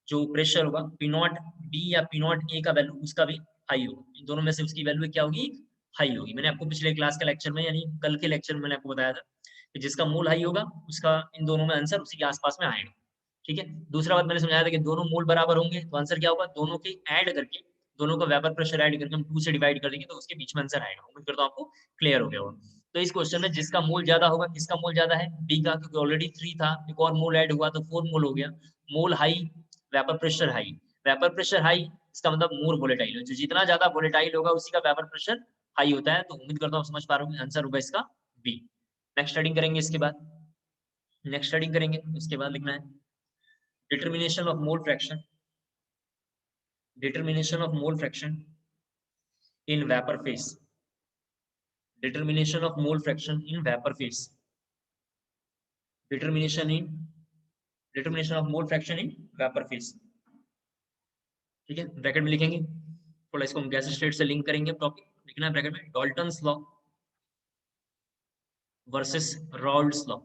जो प्रेशर होगा पी नॉट बी या पी नॉट ए का वैल्यू उसका भी हाई होगा। इन दोनों में से उसकी वैल्यू क्या होगी, हाई होगी। मैंने आपको पिछले क्लास के लेक्चर में, यानी कल के लेक्चर में मैंने आपको बताया था कि जिसका मोल हाई होगा उसका इन दोनों में आंसर उसी के आसपास में आएगा। ठीक है, दूसरा बात मैंने समझाया था कि दोनों मोल बराबर होंगे तो आंसर क्या होगा, दोनों के ऐड करके, दोनों का वेपर प्रेशर ऐड करके हम 2 से डिवाइड कर देंगे तो उसके बीच में आंसर आएगा। उम्मीद करता हूं आपको क्लियर हो गया होगा। तो इस क्वेश्चन में जिसका मोल ज्यादा होगा, किसका मोल ज्यादा है, बी का, क्योंकि ऑलरेडी 3 था, एक और मोल ऐड हुआ तो 4 मोल हो गया। Mole high, vapour pressure high, vapour pressure high इसका मतलब मोर वोलेटाइल है, जो जितना ज्यादा वोलेटाइल होगा उसी का वेपर प्रेशर हाई होता है। तो उम्मीद करता हूँ समझ पा रहे होंगे, आंसर होगा इसका बी। नेक्स्ट हेडिंग करेंगे, इसके बाद नेक्स्ट हेडिंग करेंगे, उसके बाद लिखना है determination of mole fraction, determination of mole fraction in vapor phase, determination of mole fraction in vapor phase, determination of mole fraction in vapor phase। ठीक है, ब्रैकेट में लिखेंगे, थोड़ा इसको हम गैस स्टेट से लिंक करेंगे, टॉपिक लिखना है ब्रैकेट में Dalton's law versus Raoult's law.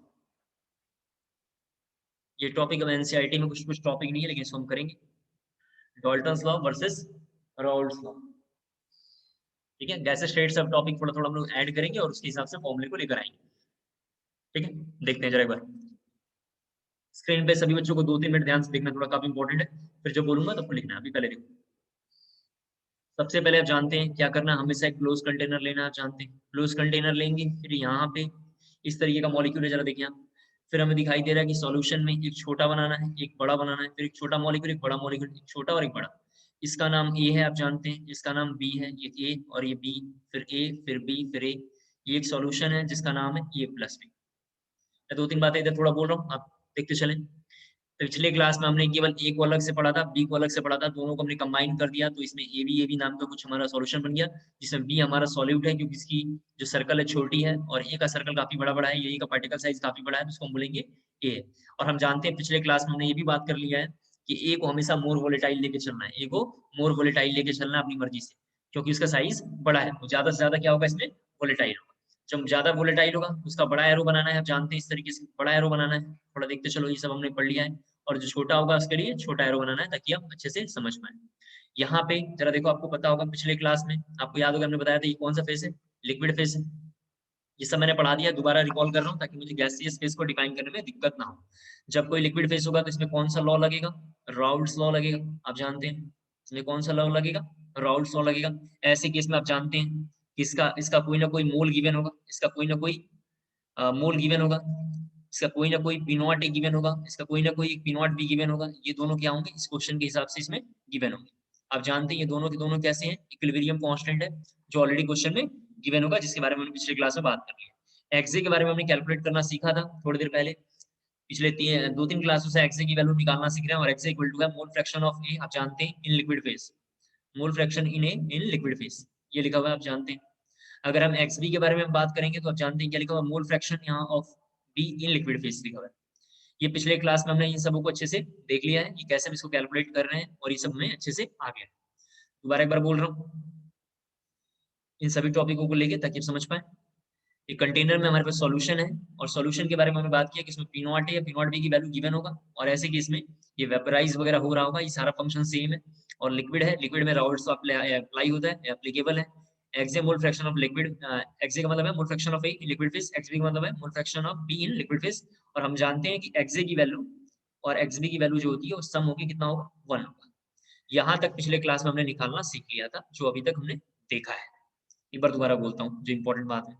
ये टॉपिक अब एनसीईआरटी में कुछ कुछ टॉपिक नहीं है, लेकिन इसको हम करेंगे, Dalton's law versus Raoult's law. ठीक है, गैस स्टेट सब टॉपिक थोड़ा थोड़ा हम लोग ऐड करेंगे और उसके हिसाब से फॉर्मूले को लेकर आएंगे। ठीक है, देखते हैं जरा एक बार स्क्रीन पे सभी बच्चों को 2-3 मिनट ध्यान से देखना, थोड़ा काफी इंपॉर्टेंट है, फिर जो बोलूंगा तो लिखना है। अभी पहले देखो, सबसे पहले आप जानते हैं क्या करना, हमेशा एक क्लोज कंटेनर लेना, आप जानते हैं क्लोज कंटेनर लेंगे, फिर यहाँ पे इस तरीके का मॉलिक्यूल है, जरा देखिए आप, फिर हमें दिखाई दे रहा है कि सॉल्यूशन में एक छोटा बनाना है, एक बड़ा बनाना है, फिर एक छोटा मॉलिक्यूल, एक बड़ा मॉलिक्यूल, एक छोटा और एक बड़ा। इसका नाम ए है, आप जानते हैं, इसका नाम बी है, ये ए और ये बी, फिर ए फिर बी फिर ए। ये एक सॉल्यूशन है जिसका नाम है ए प्लस बी। मैं 2-3 बातें इधर थोड़ा बोल रहा हूँ, आप देखते चलें। पिछले क्लास में हमने केवल ए को अलग से पढ़ा था, बी को अलग से पढ़ा था, दोनों को हमने कंबाइन कर दिया तो इसमें ए बी नाम का कुछ हमारा सॉल्यूशन बन गया, जिसमें बी हमारा सॉल्यूट है क्योंकि इसकी जो सर्कल है छोटी है और ए का सर्कल काफी बड़ा बड़ा है, ए का पार्टिकल साइज काफी बड़ा है, तो उसको हम बोलेंगे ए। और हम जानते हैं पिछले क्लास में हमने ये भी बात कर लिया है कि ए को हमेशा मोर वोलेटाइल लेके चलना है, ए को मोर वोलेटाइल लेके चलना है अपनी मर्जी से, क्योंकि उसका साइज बड़ा है तो ज्यादा से ज्यादा क्या होगा इसमें वोलेटाइल होगा। जब ज्यादा वोलेटाइल होगा उसका बड़ा एरो बनाना है, आप जानते हैं इस तरीके से बड़ा एरो बनाना है। थोड़ा देखते चलो, ये सब हमने पढ़ लिया है। और जो छोटा होगा उसके लिए छोटा एरो बनाना है, ताकि आप अच्छे से समझ पाए। यहाँ पे जरा देखो, आपको पता होगा पिछले क्लास में आपको याद होगा हमने बताया था ये कौन सा फेस है, लिक्विड फेस है। ये सब मैंने पढ़ा दिया, दोबारा रिकॉल कर रहा हूँ ताकि मुझे गैसियस फेस को डिफाइन करने में दिक्कत ना हो। जब कोई लिक्विड फेस होगा तो इसमें कौन सा लॉ लगेगा, राउल्ट्स लॉ लगेगा, आप जानते हैं। इसमें कौन सा लॉ लगेगा, राउल्ट्स लॉ लगेगा। ऐसे केस में आप जानते हैं कि इसका इसका कोई ना कोई मोल गिवन होगा, इसका कोई ना कोई मोल गिवन होगा, इसका कोई ना कोई पी नॉट ए गिवन होगा, इसका कोई ना कोई पी नॉट बी गिवन होगा। ये दोनों क्या होंगे इस क्वेश्चन के हिसाब से इसमें गिवन होंगे। आप जानते हैं ये दोनों के दोनों कैसे हैं, इक्विलिब्रियम कांस्टेंट है, जो ऑलरेडी क्वेश्चन में गिवन होगा, जिसके बारे में हमने पिछले क्लास में बात कर ली है। एक्से के बारे में हमने कैलकुलेट करना सीखा था थोड़ी देर पहले, पिछले 2-3 क्लासों से एक्से की वैल्यू निकालना सीख रहे हैं। और एक्से इक्वल टू है मोल फ्रैक्शन ऑफ ए, आप जानते हैं, इन लिक्विड फेज। मोल फ्रैक्शन इन ए इन लिक्विड फेज, ये लिखा हुआ है, आप जानते हैं। अगर हम एक्स बी के बारे में बात करेंगे तो आप जानते हैं क्या लिखा हुआ, मोल फ्रैक्शन यहाँ of be in liquid phase लिखा हुआ है। ये पिछले क्लास में हमने इन सबों को अच्छे से देख लिया है, ये कैसे हम इसको कैलकुलेट कर रहे हैं, और ये सब हमें अच्छे से आ गया। दोबारा एक बार बोल रहा हूँ इन सभी टॉपिकों को लेके, ताकि आप समझ पाए। एक कंटेनर में हमारे पास सॉल्यूशन है, और सॉल्यूशन के बारे में हमने बात किया कि इसमें पी नॉट है या पी नॉट बी की वैल्यू गिवन होगा, और ऐसे कि इसमें ये वेपराइज वगैरह हो रहा होगा, ये सारा फंक्शन सेम है। और लिक्विड है, लिक्विड में राउल्ट्स अप्लाई होता है, एप्लीकेबल है। एक्से मोल फ्रैक्शन ऑफ लिक्विड, एक्से का मतलब है mole fraction of a liquid phase, XB का मतलब है mole fraction of be in liquid phase. और हम जानते हैं कि एक्से की वैल्यू और एक्सबी की वैल्यू जो होती है वो सम होगी कितना होगा, 1 होगा। यहाँ तक पिछले क्लास में हमने निकालना सीख लिया था, जो अभी तक हमने देखा है। एक बार दोबारा बोलता हूँ, जो इंपॉर्टेंट बात है,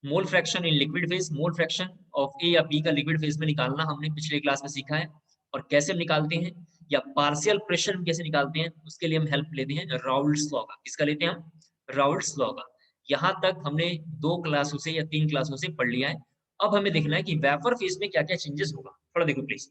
mole fraction in liquid phase, mole fraction of A या बी का लिक्विड फेज में निकालना हमने पिछले क्लास में सीखा है। और कैसे हम निकालते हैं, या पार्शियल प्रेशर में कैसे निकालते हैं, उसके लिए हम हेल्प लेते हैं राउल्ट्स लॉ का। किसका लेते हैं हम, राउल्ट्स लॉ का। यहाँ तक हमने 2 क्लासों से या 3 क्लासों से पढ़ लिया है। अब हमें देखना है कि वेपर फेज में क्या क्या चेंजेस होगा। थोड़ा देखो प्लीज,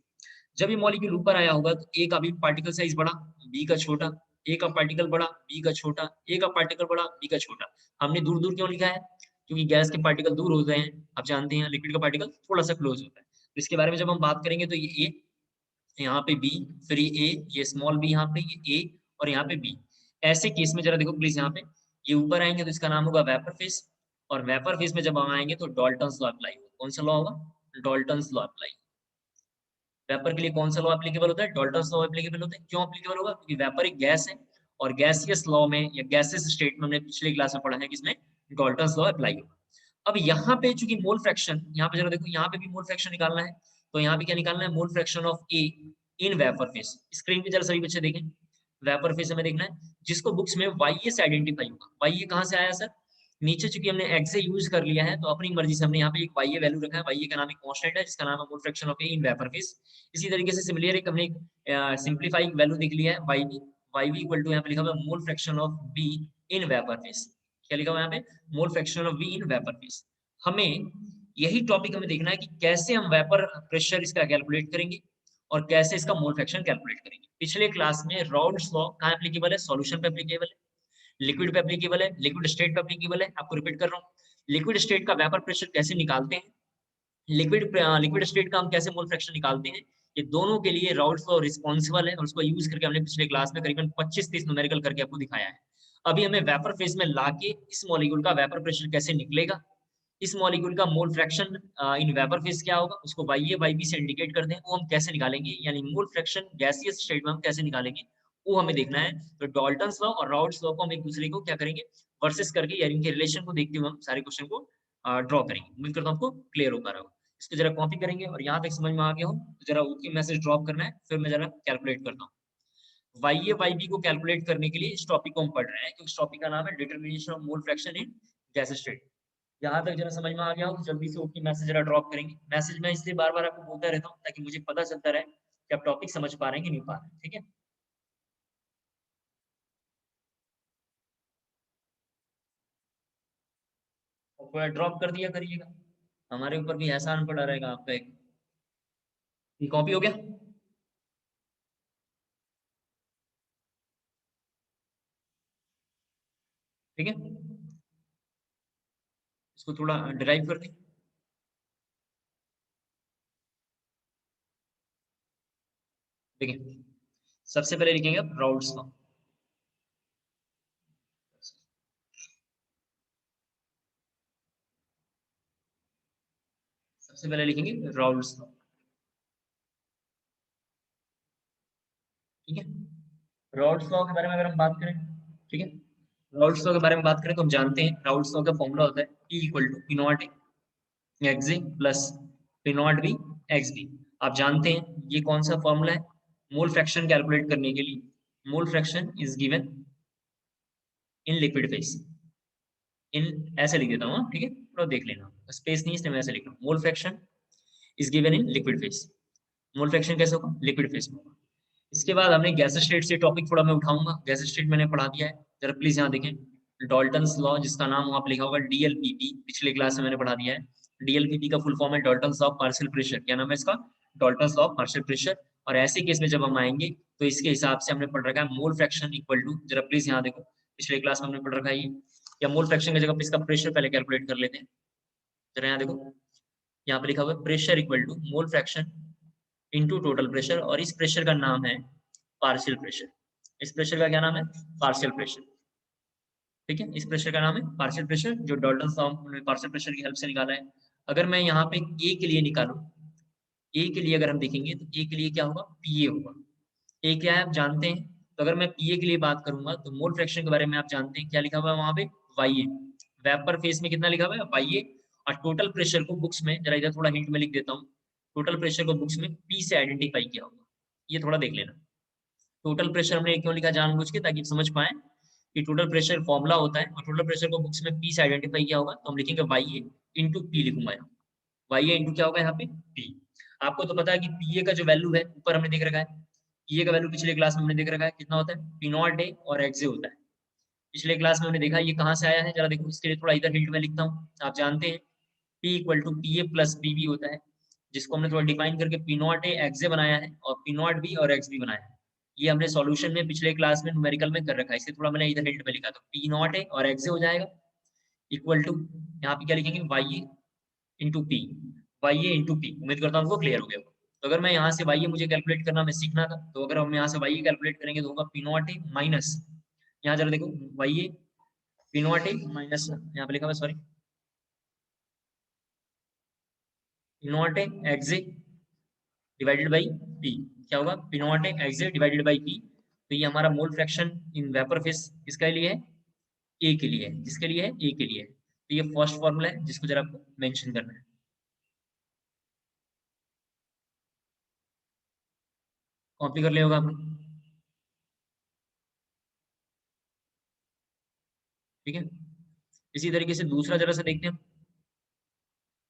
जब ये मॉलिक्यूल ऊपर आया होगा तो ए का भी पार्टिकल साइज बड़ा, बी का छोटा, ए का पार्टिकल बड़ा, बी का छोटा, ए का पार्टिकल बड़ा, बी का छोटा। हमने दूर दूर क्यों लिखा है, क्योंकि गैस के पार्टिकल दूर होते हैं, आप जानते हैं, लिक्विड का पार्टिकल थोड़ा सा क्लोज होता है। तो इसके बारे में जब हम बात करेंगे तो ये ए, यहाँ पे बी, फिर ये ए, ये स्मॉल बी, यहाँ पे ये ए, और यहाँ पे बी। ऐसे केस में जरा देखो प्लीज, यहाँ पे ये ऊपर आएंगे तो इसका नाम होगा वेपर फेस। और वेपर फेस में जब हम आएंगे तो डॉल्टन्स लॉ अप्लाई होगा। कौन सा लॉ होगा, डॉल्टन्स लॉ अप्लाई। वेपर के लिए कौन सा लॉ एप्लीकेबल होता है, डॉल्टन्स लॉ एप्लीकेबल होता है। क्यों एप्लीकेबल होगा, क्योंकि वेपर एक गैस है, और गैसियस लॉ में या गैसियस स्टेट में हमने पिछले क्लास में पढ़ा है कि इसमें डॉल्टन्स लॉ अप्लाई होगा। अब यहाँ पे चूंकि मोल फ्रैक्शन, यहाँ पे जरा देखो, यहाँ पे भी मोल फ्रैक्शन निकालना है। तो यहाँ पे क्या निकालना है, mole fraction of A in vapour face. Screen पे जरा सभी बच्चे देखें, वेपर फेस हमें देखना है, जिसको बुक्स में वाई से आइडेंटिफाई होगा। वाई कहाँ से आया सर, नीचे चूंकि हमने एक्स से यूज कर लिया है, तो अपनी मर्जी से हमने यहाँ पे एक वाई वैल्यू रखा है। वाई का नाम एक कांस्टेंट है, जिसका नाम है mole fraction of A in vapour face. इसी तरीके से सिमिलर एक हमने सिंप्लीफाई वैल्यू देख लिया है, वाई बी इक्वल टू, यहाँ पे लिखा हुआ है mole fraction of be in vapour face. क्या लिखा हुआ है यहाँ पे, मोल fraction of be in vapour face. हमें यही टॉपिक हमें देखना है कि कैसे हम वेपर प्रेशर इसका कैलकुलेट करेंगे, और कैसे इसका मोल फ्रैक्शन कैलकुलेट करेंगे। पिछले क्लास में राउल्ट्स लॉ कहाँ एप्लीकेबल है, सॉल्यूशन पे एप्लीकेबल है, लिक्विड पे एप्लीकेबल है, लिक्विड स्टेट पे एप्लीकेबल है। आपको रिपीट कर रहा हूँ, लिक्विड स्टेट का वेपर प्रेशर कैसे निकालते हैं, लिक्विड स्टेट का हम कैसे मोल फ्रैक्शन निकालते हैं, ये दोनों के लिए राउल्ट्स लॉ रिस्पॉन्सिबल है। और उसको यूज करके हमने पिछले क्लास में करीबन 25-30 न्यूमेरिकल करके आपको दिखाया है। अभी हमें वेपर फेज में लाके इस मॉलिक्यूल का वेपर प्रेशर कैसे निकलेगा, इस मॉलिक्यूल का मोल फ्रैक्शन इन वेपर फेज क्या होगा, उसको वाई ए वाई बी से इंडिकेट करते हैं, वो हम कैसे निकालेंगे, यानी मोल फ्रैक्शन गैसियस स्टेट में हम कैसे निकालेंगे, वो हमें देखना है। तो डॉल्टन्स लॉ और राउल्ट्स लॉ को हम एक दूसरे को क्या करेंगे, वर्सेस करके, यानी इनके रिलेशन को देखते हुए हम सारे क्वेश्चन को ड्रॉ करेंगे। उम्मीद करता हूं आपको क्लियर हो पा रहा हो। इसको जरा कॉपी करेंगे, और यहाँ तक समझ में आ गया हो तो जरा ओके मैसेज ड्रॉप करना है, फिर मैं जरा कैलकुलेट करता हूँ। वाई ए वाई बी को कैलकुलेट करने के लिए इस टॉपिक को हम पढ़ रहे हैं, क्योंकि इस टॉपिक का नाम है determination of mole fraction in gas state. यहाँ तक जरा समझ में आ गया हो तो जल्दी से ओके मैसेज जरा ड्रॉप करेंगे। मैसेज मैं इसलिए बार बार आपको बोलता रहता हूँ, ताकि मुझे पता चलता रहे कि आप टॉपिक समझ पा रहे हैं कि नहीं पा रहे हैं, ठीक है। और ड्रॉप कर दिया करिएगा, हमारे ऊपर भी एहसान पड़ा रहेगा आपका एक। कॉपी हो गया, ठीक है। इसको थोड़ा डिराइव कर दें। देखिए, सबसे पहले लिखेंगे आप राउल्ट्स लॉ। सबसे पहले लिखेंगे राउल्स लॉ, ठीक है। राउल्स लॉ के बारे में अगर हम बात करें, ठीक है, राउल्स लॉ के बारे में बात करें तो हम जानते हैं राउल्स लॉ का फॉर्मूला होता है E equal to P nought x A plus P not B x B. आप जानते हैं ये कौन सा फॉर्मूला है मोल फ्रैक्शन कैलकुलेट करने के लिए। Mole fraction is given in liquid phase, इन ऐसे लिख देता हूँ, ठीक है, थोड़ा देख लेना, स्पेस नहीं इसलिए मैं ऐसे लिख रहा हूँ। मोल fraction is given in liquid phase. Mole fraction कैसे होगा, लिक्विड फेज में होगा। इसके बाद हमने गैस स्टेट से टॉपिक थोड़ा मैं उठाऊंगा। गैस स्टेट मैंने पढ़ा दिया है, जरा प्लीज यहाँ देखें। डॉल्टन्स लॉ, जिसका नाम वहां पे लिखा होगा डीएलपीपी, पिछले क्लास में मैंने पढ़ा दिया है। डीएलपीपी का फुल फॉर्म है Dalton's law of partial pressure. क्या नाम है इसका, Dalton's law of partial pressure. और ऐसे केस में जब हम आएंगे तो इसके हिसाब से हमने पढ़ रखा है मोल फ्रैक्शन इक्वल टू, जरा प्लीज यहाँ देखो, पिछले क्लास में हमने पढ़ रखा है ये। या मोल फ्रैक्शन की जगह पे इसका प्रेशर पहले कैलकुलेट कर लेते हैं। जरा यहाँ देखो, यहाँ पे लिखा हुआ है pressure equal to mole fraction into total pressure, और इस प्रेशर का नाम है पार्शियल प्रेशर। इस प्रेशर का क्या नाम है, पार्शियल प्रेशर, ठीक है। इस प्रेशर का नाम है पार्शियल प्रेशर, जो डाल्टन लॉ ने पार्शियल प्रेशर की हेल्प से निकाला है। अगर मैं यहाँ पे ए के लिए निकालूं, ए के लिए अगर हम देखेंगे तो ए के लिए क्या होगा, पीए होगा। ए क्या है आप जानते हैं, तो अगर मैं पीए के लिए बात करूंगा तो मोल फ्रैक्शन के बारे में आप जानते हैं क्या लिखा हुआ है वहां पे, वाई ए। वेपर फेस में कितना लिखा हुआ है, वाई ए। और टोटल प्रेशर को बुक्स में, जरा इधर थोड़ा हिंट में लिख देता हूँ, टोटल प्रेशर को बुक्स में पी से आइडेंटिफाई किया होगा, ये थोड़ा देख लेना। टोटल प्रेशर हमने क्यों लिखा जानबूझ के, ताकि समझ पाए कि टोटल प्रेशर फॉर्मुला होता है, और टोटल प्रेशर को बुक्स में पी से आइडेंटिफाई किया होगा, तो हम लिखेंगे वाई ए इंटू पी लिखूंगा यहाँ। वाई ए इंटू क्या होगा यहाँ पे, पी। आपको तो पता है कि पीए का जो वैल्यू है ऊपर हमने देख रखा है, पीए का वैल्यू पिछले क्लास में हमने देख रखा है कितना होता है, पी नॉट ए और एक्स ए होता है। पिछले क्लास में हमने देखा ये कहाँ से आया है, जरा देखो, इसके लिए थोड़ा इधर हिंट में लिखता हूँ। आप जानते हैं P equal to P A plus B B होता है, जिसको हमने थोड़ा डिफाइन करके P not A x A बनाया है और पी नॉट बी और एक्स बी बनाया है। ये हमने सॉल्यूशन में पिछले क्लास में न्यूमेरिकल में कर रखा है, इसलिए थोड़ा मैंने इधर हिंट में लिखा, तो पी नॉट ए और एक्स ए हो जाएगा इक्वल टू, यहाँ पे क्या लिखेंगे, वाई ए इंटू पी। वाई ए इंटू पी, उम्मीद करता हूँ आपको क्लियर हो गया। तो अगर मैं यहाँ से वाई ए मुझे कैलकुलेट करना मैं सीखना था, तो अगर हम यहाँ से वाई ए कैलकुलेट करेंगे तो होगा पी नॉट ए माइनस, यहाँ जरा देखो, y A P not A minus, यहाँ पे लिखा हुआ sorry, P not A x A divided by P. क्या होगा, P not A x A divided by P. तो ये हमारा mole fraction in vapour phase किसके लिए है, ए के लिए है, किसके लिए है, ए के लिए है। तो ये फर्स्ट फॉर्मूला है जिसको जरा आपको मेंशन करना है। कॉपी कर लिया होगा आपने, ठीक है। इसी तरीके से दूसरा जरा सा देखते हैं।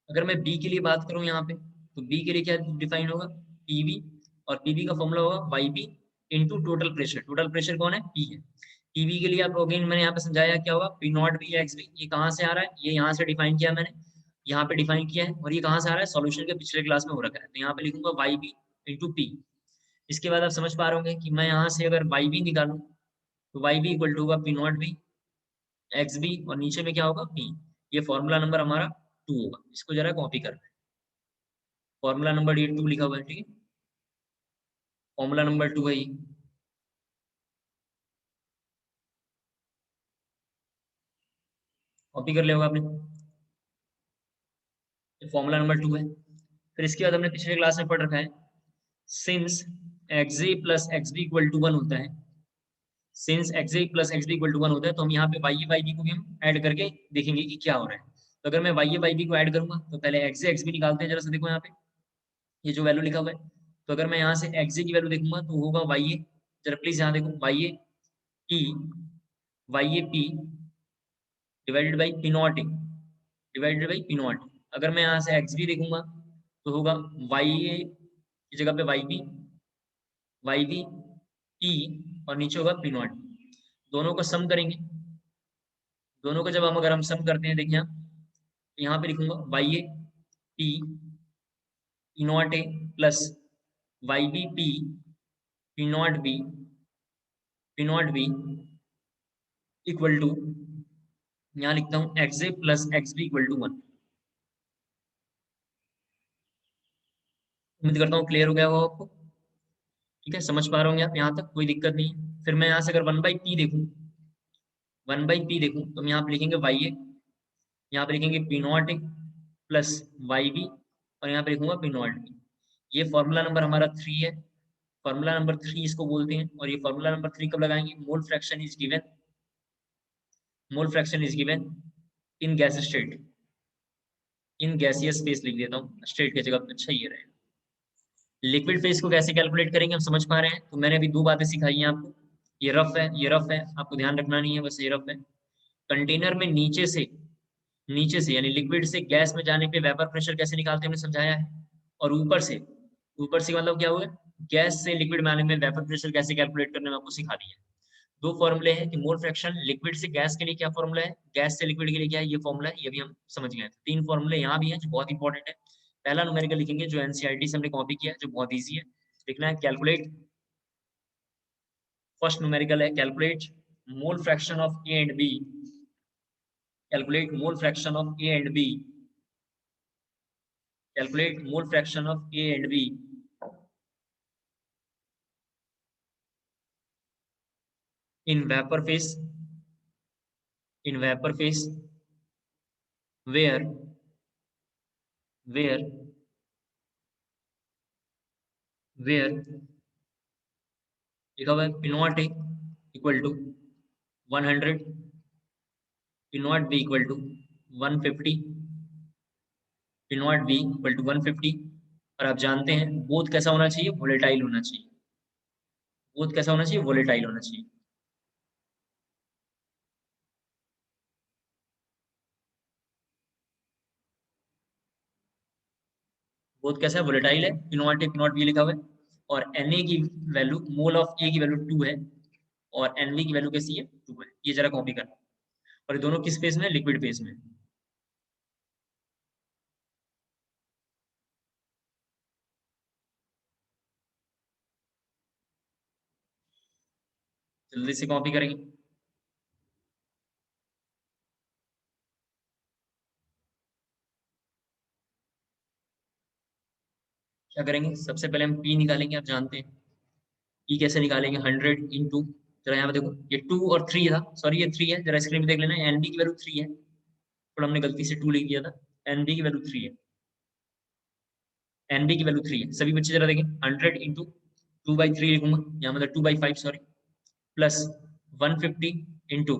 अगर मैं बी के लिए बात करूं यहाँ पे, तो बी के लिए क्या डिफाइन होगा, पीवी, और पीवी का फॉर्मूला होगा y B into total pressure. Total pressure कौन है, पी है। पीवी के लिए आप अगेन मैंने यहाँ पे समझाया क्या होगा, P not B x B. ये कहाँ से आ रहा है, ये यहाँ से डिफाइन किया मैंने, यहाँ पे डिफाइन किया है, और ये कहाँ से आ रहा है, सॉल्यूशन के पिछले क्लास में हो रखा है, तो यहाँ पे लिखूंगा वाई बी इंटू पी। इसके बाद आप समझ पा रहे होंगे कि मैं यहाँ से अगर वाई बी निकालूं तो वाई बी इक्वल टू होगा P not B x B, और नीचे में क्या होगा, पी। ये फॉर्मूला नंबर हमारा 2 होगा, इसको जरा कॉपी करना है। फॉर्मूला नंबर ये 2 लिखा हुआ है, ठीक है, फॉर्मूला नंबर 2 है ये। कॉपी कर लिया होगा आपने, ये फॉर्मूला नंबर 2 है। फिर इसके बाद हमने पिछले क्लास में पढ़ रखा है, since x A plus x B equal to 1 होता है, since x A plus x B equal to 1 होता है, तो हम यहाँ पे वाई बी को भी हम ऐड करके देखेंगे कि क्या हो रहा है। तो अगर मैं वाई बी को ऐड करूंगा तो पहले एक्स ए एक्स बी निकालते हैं, जरा सा देखो यहाँ पे ये जो वैल्यू लिखा हुआ है। तो अगर मैं यहाँ से एक्स ए की वैल्यू देखूंगा तो होगा वाई ए, जरा प्लीज यहाँ देखो, y A P, y A P divided by P not A divided by P nought. अगर मैं यहाँ से एक्स बी देखूंगा तो होगा वाई ए की जगह पे वाई बी पी, और नीचे होगा पी नॉट। दोनों को सम करेंगे, दोनों को जब हम अगर हम सम करते हैं, देखिए तो यहाँ पे लिखूंगा y A P P not A plus y B P P not B P not B equal to, यहाँ लिखता हूँ x A plus x B equal to 1। उम्मीद करता हूँ क्लियर हो गया होगा आपको, ठीक है, समझ पा रहे होंगे आप, यहाँ तक कोई दिक्कत नहीं है। फिर मैं यहाँ से अगर 1/p देखूँ, 1/p देखूँ तो हम यहाँ पे लिखेंगे वाई ए, यहाँ पे लिखेंगे P not A plus y B और यहाँ पे लिखूंगा पी नॉट बी। ये फॉर्मूला नंबर हमारा 3 है, फॉर्मूला नंबर 3 इसको बोलते हैं। और ये फॉर्मूला नंबर 3 कब लगाएंगे? मोल fraction is given, mole fraction is given in gas state, in gaseous face लिख देता हूँ, स्टेट की जगह अच्छा ये रहेगा। लिक्विड फेस को कैसे कैलकुलेट करेंगे हम समझ पा रहे हैं? तो मैंने अभी दो बातें सिखाई हैं आपको। ये रफ है, ये रफ है, आपको ध्यान रखना नहीं है, बस ये रफ है। कंटेनर में नीचे से यानी लिक्विड से गैस में जाने पे वेपर प्रेशर कैसे निकालते हैं हमने समझाया है। और ऊपर से मतलब क्या हुआ? गैस से लिक्विड में आने में वेपर प्रेशर कैसे कैलकुलेट करने में आपको सिखा दिया है। दो फॉर्मूले हैं कि मोल फ्रैक्शन लिक्विड से गैस के लिए क्या फॉर्मूला है, गैस से लिक्विड के लिए क्या है, ये फॉर्मूला है, ये भी हम समझ गए। तीन फॉर्मूले यहाँ भी हैं जो बहुत इंपॉर्टेंट है। पहला न्यूमेरिकल लिखेंगे जो एनसीईआरटी से हमने कॉपी किया है, जो बहुत ईजी है। लिखना है कैलकुलेट, फर्स्ट न्यूमेरिकल है calculate mole fraction of A and B, calculate mole fraction of A and B, calculate mole fraction of A and B in vapor phase, in vapor phase where where लिखा हुआ है P nought A equal to 100, P nought B equal to 150, P nought B equal to 150। और आप जानते हैं both कैसा होना चाहिए? वोलेटाइल होना चाहिए। बोथ कैसा होना चाहिए? वोलेटाइल होना चाहिए। बोथ कैसा है? वोलेटाइल है। P नॉट ए, P नॉट बी लिखा हुआ है। और Na की वैल्यू, मोल ऑफ ए की वैल्यू 2 है और Nb की वैल्यू कैसी है? 2 है। ये जरा कॉपी करना। और ये दोनों किस फेज में? लिक्विड फेज में। जल्दी से कॉपी करेंगे। क्या करेंगे? सबसे पहले हम पी निकालेंगे। आप जानते हैं पी कैसे निकालेंगे? 100 इंटू, जरा यहाँ पे देखो, ये 2 और 3 था, सॉरी ये 3 है, जरा स्क्रीन पे देख लेना। एनबी की वैल्यू 3 है, थोड़ा हमने गलती से 2 लिख दिया था। एनबी की वैल्यू 3 है, एनबी की वैल्यू 3 है। सभी बच्चे जरा देखें, 100 इंटू 2/3 लिखूंगा, यहाँ मतलब 2/5 सॉरी, प्लस 150 इंटू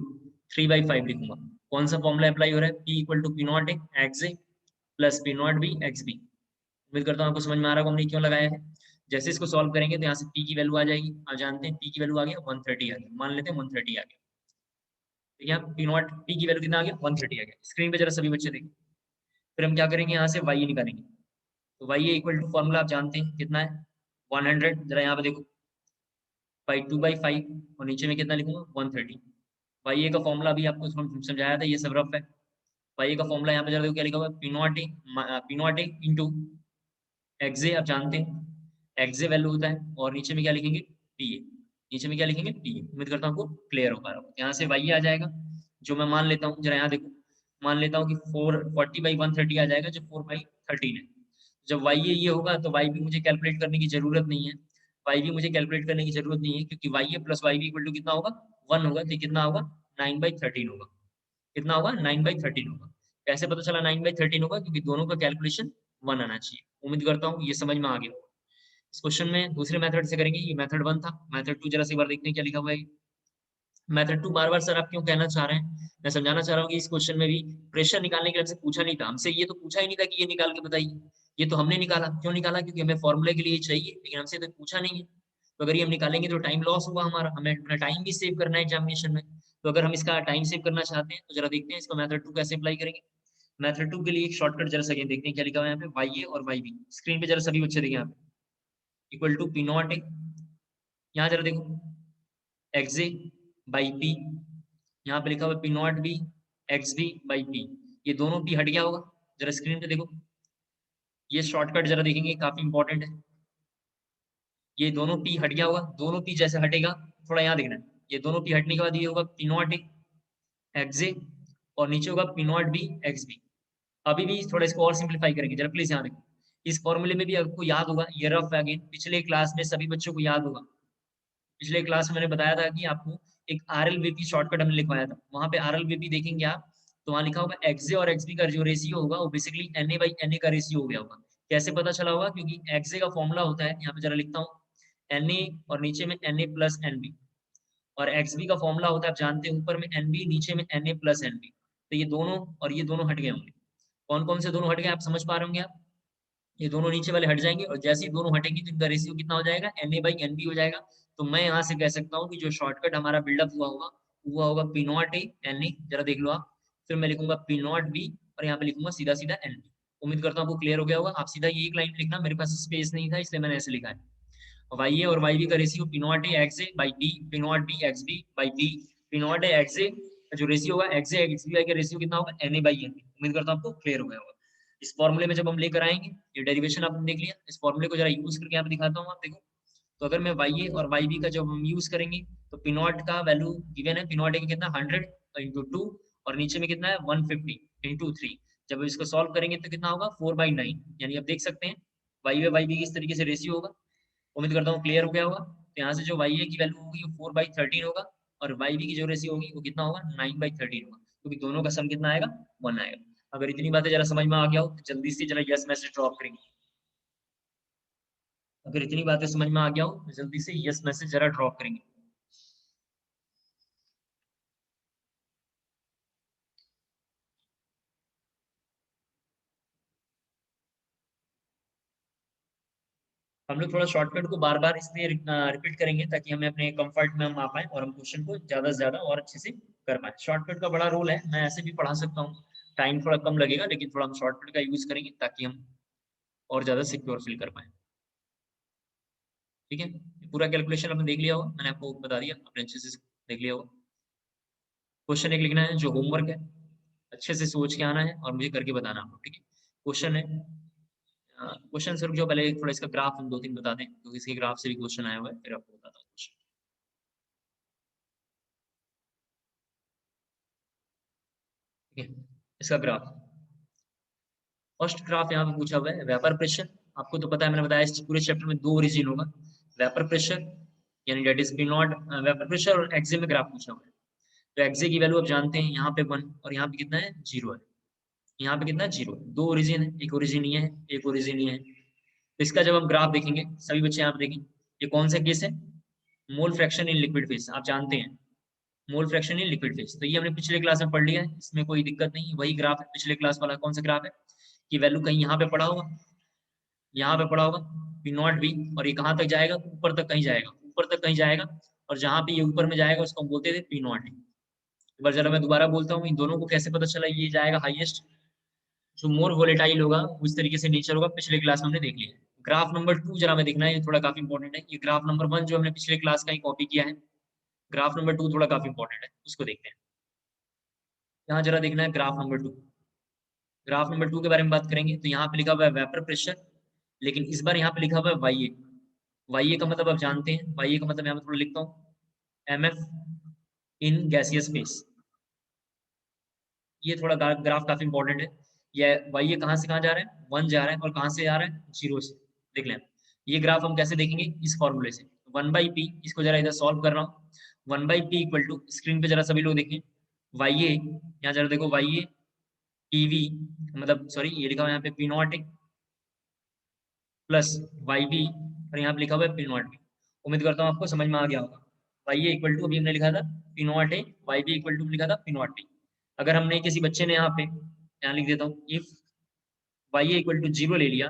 3/5 लिखूंगा। कौन सा फॉर्मूला अप्लाई हो रहा है? P equal to P not A x A plus P not B x B. उम्मीद करता हूँ आपको समझ में आ रहा होगा हमने क्यों लगाया है। जैसे इसको सॉल्व करेंगे तो यहाँ से पी की वैल्यू आ जाएगी। आप जानते हैं पी की वैल्यू आ गया 130 आ गया, मान लेते हैं 130 आ गया। ठीक है, पी नॉट पी की वैल्यू कितना आ गया? 130 आ गया। स्क्रीन पे जरा सभी बच्चे देखें। फिर हम क्या करेंगे? यहाँ से वाई निकालेंगे। तो वाई इक्वल टू फॉर्मूला आप जानते हैं कितना है? 100, जरा यहाँ पे देखो, बाई 2/5 और नीचे में कितना लिखूंगा? 130। वाई का फॉर्मूला अभी आपको समझाया था, ये सब रफ है। वाई का फॉर्मूला यहाँ पे जरा देखो क्या लिखा हुआ है? पी नॉट ए इंटू एक्जे, आप जानते हैं एक्जे वैल्यू होता है, और नीचे में क्या लिखेंगे? P A. नीचे में क्या लिखेंगे? P A. उम्मीद करता हूँ आपको क्लियर हो पा रहा हो। यहाँ से वाई आ जाएगा, जो मैं मान लेता हूँ, जरा यहाँ देखो, मान लेता हूँ कि 440/130 आ जाएगा, जो 4/13 है। जब वाई ये होगा तो वाई भी मुझे कैलकुलेट करने की जरूरत नहीं है, वाई भी मुझे कैलकुलेट करने की जरूरत नहीं है, क्योंकि y A plus y B equal to कितना होगा? 1 होगा। तो कितना होगा? 9/13 होगा। कितना होगा? 9/13 होगा। कैसे पता चला 9/13 होगा? क्योंकि दोनों का कैलकुलेशन 1 आना चाहिए। उम्मीद करता हूँ ये समझ में आ गया। इस क्वेश्चन में दूसरे मेथड से करेंगे। ये मेथड 1 था। मेथड 2 जरा से एक बार देखते हैं क्या लिखा हुआ है। मेथड 2 बार बार सर आप क्यों कहना चाह रहे हैं? मैं समझाना चाह रहा हूँ कि इस क्वेश्चन में भी प्रेशर निकालने के लिए हमसे पूछा नहीं था, हमसे ये तो पूछा ही नहीं था कि ये निकाल के बताइए। ये तो हमने निकाला। क्यों निकाला? क्योंकि हमें फॉर्मूले के लिए चाहिए, लेकिन हमसे तो पूछा नहीं है। तो अगर ये हम निकालेंगे तो टाइम लॉस होगा हमारा, हमें अपना टाइम भी सेव करना है एग्जामिनेशन में। तो अगर हम इसका टाइम सेव करना चाहते हैं तो जरा देखते हैं इसको मेथड 2 कैसे अप्लाई करेंगे। मेथड 2 के लिए एक शॉर्टकट जरा सा देखते हैं क्या लिखा हुआ है यहाँ पे। वाई ए और वाई बी, स्क्रीन पे जरा सभी बच्चे देखें यहाँ पे, equal to P not A, यहाँ जरा देखो, एक्स ए बाई पी, यहाँ पे लिखा हुआ P not B x B by P. ये दोनों पी हट गया होगा, जरा स्क्रीन पे देखो। ये शॉर्टकट जरा देखेंगे, काफी इंपॉर्टेंट है। ये दोनों पी हट गया होगा, दोनों पी जैसे हटेगा, थोड़ा यहाँ देखना है। ये दोनों पी हटने के बाद ये होगा P not A x A, और नीचे होगा P not B x B. अभी भी थोड़ा इसको और सिंप्लीफाई करेंगे, जरा प्लीज यहाँ देखो। इस फॉर्मूले में भी आपको याद होगा, ये रफ अगेन पिछले क्लास में सभी बच्चों को याद होगा। पिछले क्लास में मैंने बताया था कि आपको एक आरएलवीपी शॉर्टकट हमने लिखवाया था। वहां पे आरएलवीपी देखेंगे आप, तो वहां लिखा होगा एक्सजे और एक्सबी का जो रेशियो होगा वो बेसिकली एनए बाई एनए का रेशियो हो गया होगा। कैसे पता चला होगा? क्योंकि एक्जे का फॉर्मूला होता है, यहाँ पे जरा लिखता हूँ, Na और नीचे में Na प्लस Nb, और XB का फॉर्मूला होता है, आप जानते हैं, ऊपर में Nb, नीचे में Na प्लस Nb। तो ये दोनों और ये दोनों हट गए होंगे। कौन कौन से दोनों हट गए आप समझ पा रहे होंगे आप? ये दोनों नीचे वाले हट जाएंगे, और जैसे ही दोनों हटेंगे तो इनका रेशियो कितना हो जाएगा? Na/Nb हो जाएगा। तो मैं यहाँ से कह सकता हूँ कि जो शॉर्टकट हमारा बिल्डअप हुआ होगा P0A Na, जरा देख लो आप। फिर मैं लिखूंगा P0B और यहाँ पे लिखूंगा सीधा सीधा Nb। उम्मीद करता हूँ आपको क्लियर हो गया होगा। आप सीधा ये एक लाइन लिखना, मेरे पास स्पेस नहीं था इसलिए मैंने ऐसे लिखा है। YA और YB का ratio P0A XA by B, P0B XB by B, P0A XA का जो रेशियो होगा XA XB का रेशियो कितना होगा? Na/Nb। उम्मीद करता हूँ आपको क्लियर हो गया होगा। इस फॉर्मूले में जब हम लेकर आएंगे, ये डेरिवेशन आपने देख लिया, इस फॉर्मूले को जरा यूज करके यहाँ पे दिखाता हूँ, आप देखो। तो अगर मैं YA और YB का जब हम यूज करेंगे, तो P0 का वैल्यू गिवन है, P0A का कितना 100 इंटू 2, और नीचे में कितना है 150 इंटू 3। जब इसको सॉल्व करेंगे तो कितना होगा 4/9, यानी आप देख सकते हैं YA YB की इस तरीके से रेशियो होगा। उम्मीद करता हूँ क्लियर हो गया होगा। तो यहाँ से जो YA की वैल्यू होगी वो 4/13 होगा, और YB की जो रेशियो होगी वो कितना होगा 9/13 होगा, क्योंकि दोनों का सम कितना आएगा 1 आएगा। अगर इतनी बातें जरा समझ में आ गया हो तो जल्दी से जरा यस मैसेज ड्रॉप करेंगे। अगर इतनी बातें समझ में आ गया हो तो जल्दी से यस मैसेज जरा ड्रॉप करेंगे। हम लोग थोड़ा शॉर्टकट को बार बार इसलिए रिपीट करेंगे ताकि हमें अपने कंफर्ट में हम आ पाए और हम क्वेश्चन को ज्यादा से ज्यादा और अच्छे से कर पाए। शॉर्टकट का बड़ा रोल है, मैं ऐसे भी पढ़ा सकता हूँ, टाइम थोड़ा कम लगेगा, लेकिन थोड़ा हम शॉर्टकट का यूज करेंगे ताकि हम और ज्यादा सिक्योर फील कर पाए। ठीक है, पूरा कैलकुलेशन आपने देख लिया होगा, मैंने आपको बता दिया, आपने अच्छे से देख लिया होगा। क्वेश्चन एक लिखना है जो होमवर्क है, अच्छे से सोच के आना है और मुझे करके बताना आपको। ठीक है, क्वेश्चन है, क्वेश्चन से रुक जाओ, पहले थोड़ा इसका ग्राफ हम 2-3 बता दें, क्योंकि इसके ग्राफ से भी क्वेश्चन आया हुआ है, फिर आपको बताता हूँ क्वेश्चन। ठीक है, इसका ग्राफ, फर्स्ट ग्राफ यहाँ पे पूछा हुआ है वेपर प्रेशर। आपको तो पता है, मैंने बताया इस पूरे चैप्टर में 2 ओरिजिन होगा, वेपर प्रेशर यानी that is P nought vapour pressure, और एक्जे में ग्राफ पूछा हुआ है। तो एक्जे की वैल्यू आप जानते हैं, यहाँ पे 1 और यहाँ पे कितना है 0 है, यहाँ पे कितना 0 है। 2 ओरिजिन है, एक ओरिजिन ये है, एक ओरिजिन ये है। तो इसका जब हम ग्राफ देखेंगे, सभी बच्चे यहाँ पे देखें, ये कौन सा केस है? Mole fraction in liquid phase, आप जानते हैं मोल फ्रैक्शन इन लिक्विड फेज, तो ये हमने पिछले क्लास में पढ़ लिया है, इसमें कोई दिक्कत नहीं, वही ग्राफ है पिछले क्लास वाला। कौन सा ग्राफ है? कि वैल्यू कहीं यहाँ पे पड़ा होगा, यहाँ पे पड़ा होगा P0B, और ये कहाँ तक जाएगा? ऊपर तक कहीं जाएगा, ऊपर तक कहीं जाएगा, और जहाँ पे ये ऊपर में जाएगा उसको हम बोलते थे P0। एक बार जरा मैं दोबारा बोलता हूँ, इन दोनों को कैसे पता चला ये जाएगा हाईएस्ट? जो मोर वोलेटाइल होगा उस तरीके से नेचर होगा, पिछले क्लास में हमने देख लिया। ग्राफ नंबर 2 जरा मैं देखना है, ये थोड़ा काफी इंपॉर्टेंट है। ये ग्राफ नंबर 1 जो हमने पिछले क्लास का ही कॉपी किया है, ग्राफ नंबर 2 थोड़ा काफी इंपॉर्टेंट है, उसको देखते हैं। यहाँ जरा देखना है ग्राफ नंबर 2। ग्राफ नंबर 2 के बारे में बात करेंगे, तो यहाँ पे लिखा हुआ है वेपर प्रेशर, लेकिन इस बार यहाँ पे लिखा हुआ है वाई ए। वाई ए का मतलब आप जानते हैं, वाई ए का मतलब यहाँ पे थोड़ा लिखता हूँ, एमएफ इन गैसियस फेस। ये थोड़ा ग्राफ काफी इंपॉर्टेंट है। ये वाई ए कहाँ से कहाँ जा रहा है? 1 जा रहा है, और कहाँ से आ रहा है? 0 से। देख लें, ये ग्राफ हम कैसे देखेंगे? इस फॉर्मूले से 1/p, इसको जरा इधर सॉल्व कर रहा हूँ। 1/p इक्वल टू, स्क्रीन पे जरा सभी लोग देखें, वाई ए, यहाँ जरा देखो, वाई ए पीवी, मतलब सॉरी ये लिखा हुआ है यहाँ पे P0 प्लस वाई बी, और यहाँ पे लिखा हुआ है P0B। उम्मीद करता हूँ आपको समझ में आ गया होगा। वाई ए इक्वल टू अभी हमने लिखा था P0A, Y B equal to लिखा था P0B। अगर हमने किसी बच्चे ने यहाँ लिख देता हूँ, if Y A equal to 0 ले लिया,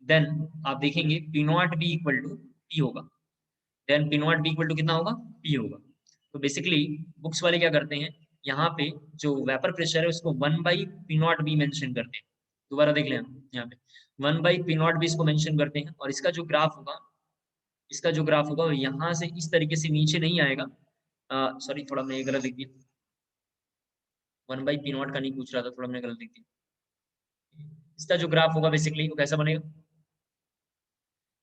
देन आप देखेंगे P0B इक्वल टू P होगा। देन P0B इक्वल टू कितना होगा? P होगा। तो बेसिकली बुक्स वाले क्या करते हैं, यहाँ पे जो वेपर प्रेशर है उसको 1/P0B मेंशन करते हैं। दोबारा देख लें हम, यहाँ पे 1/P0B इसको मेंशन करते हैं, और इसका जो ग्राफ होगा, इसका जो ग्राफ होगा वो यहाँ से इस तरीके से नीचे नहीं आएगा। सॉरी, थोड़ा मैं गलत लिख दिया, 1/P0 का नहीं पूछ रहा था, थोड़ा मैंने गलत लिख दिया। इसका जो ग्राफ होगा बेसिकली वो कैसा बनेगा?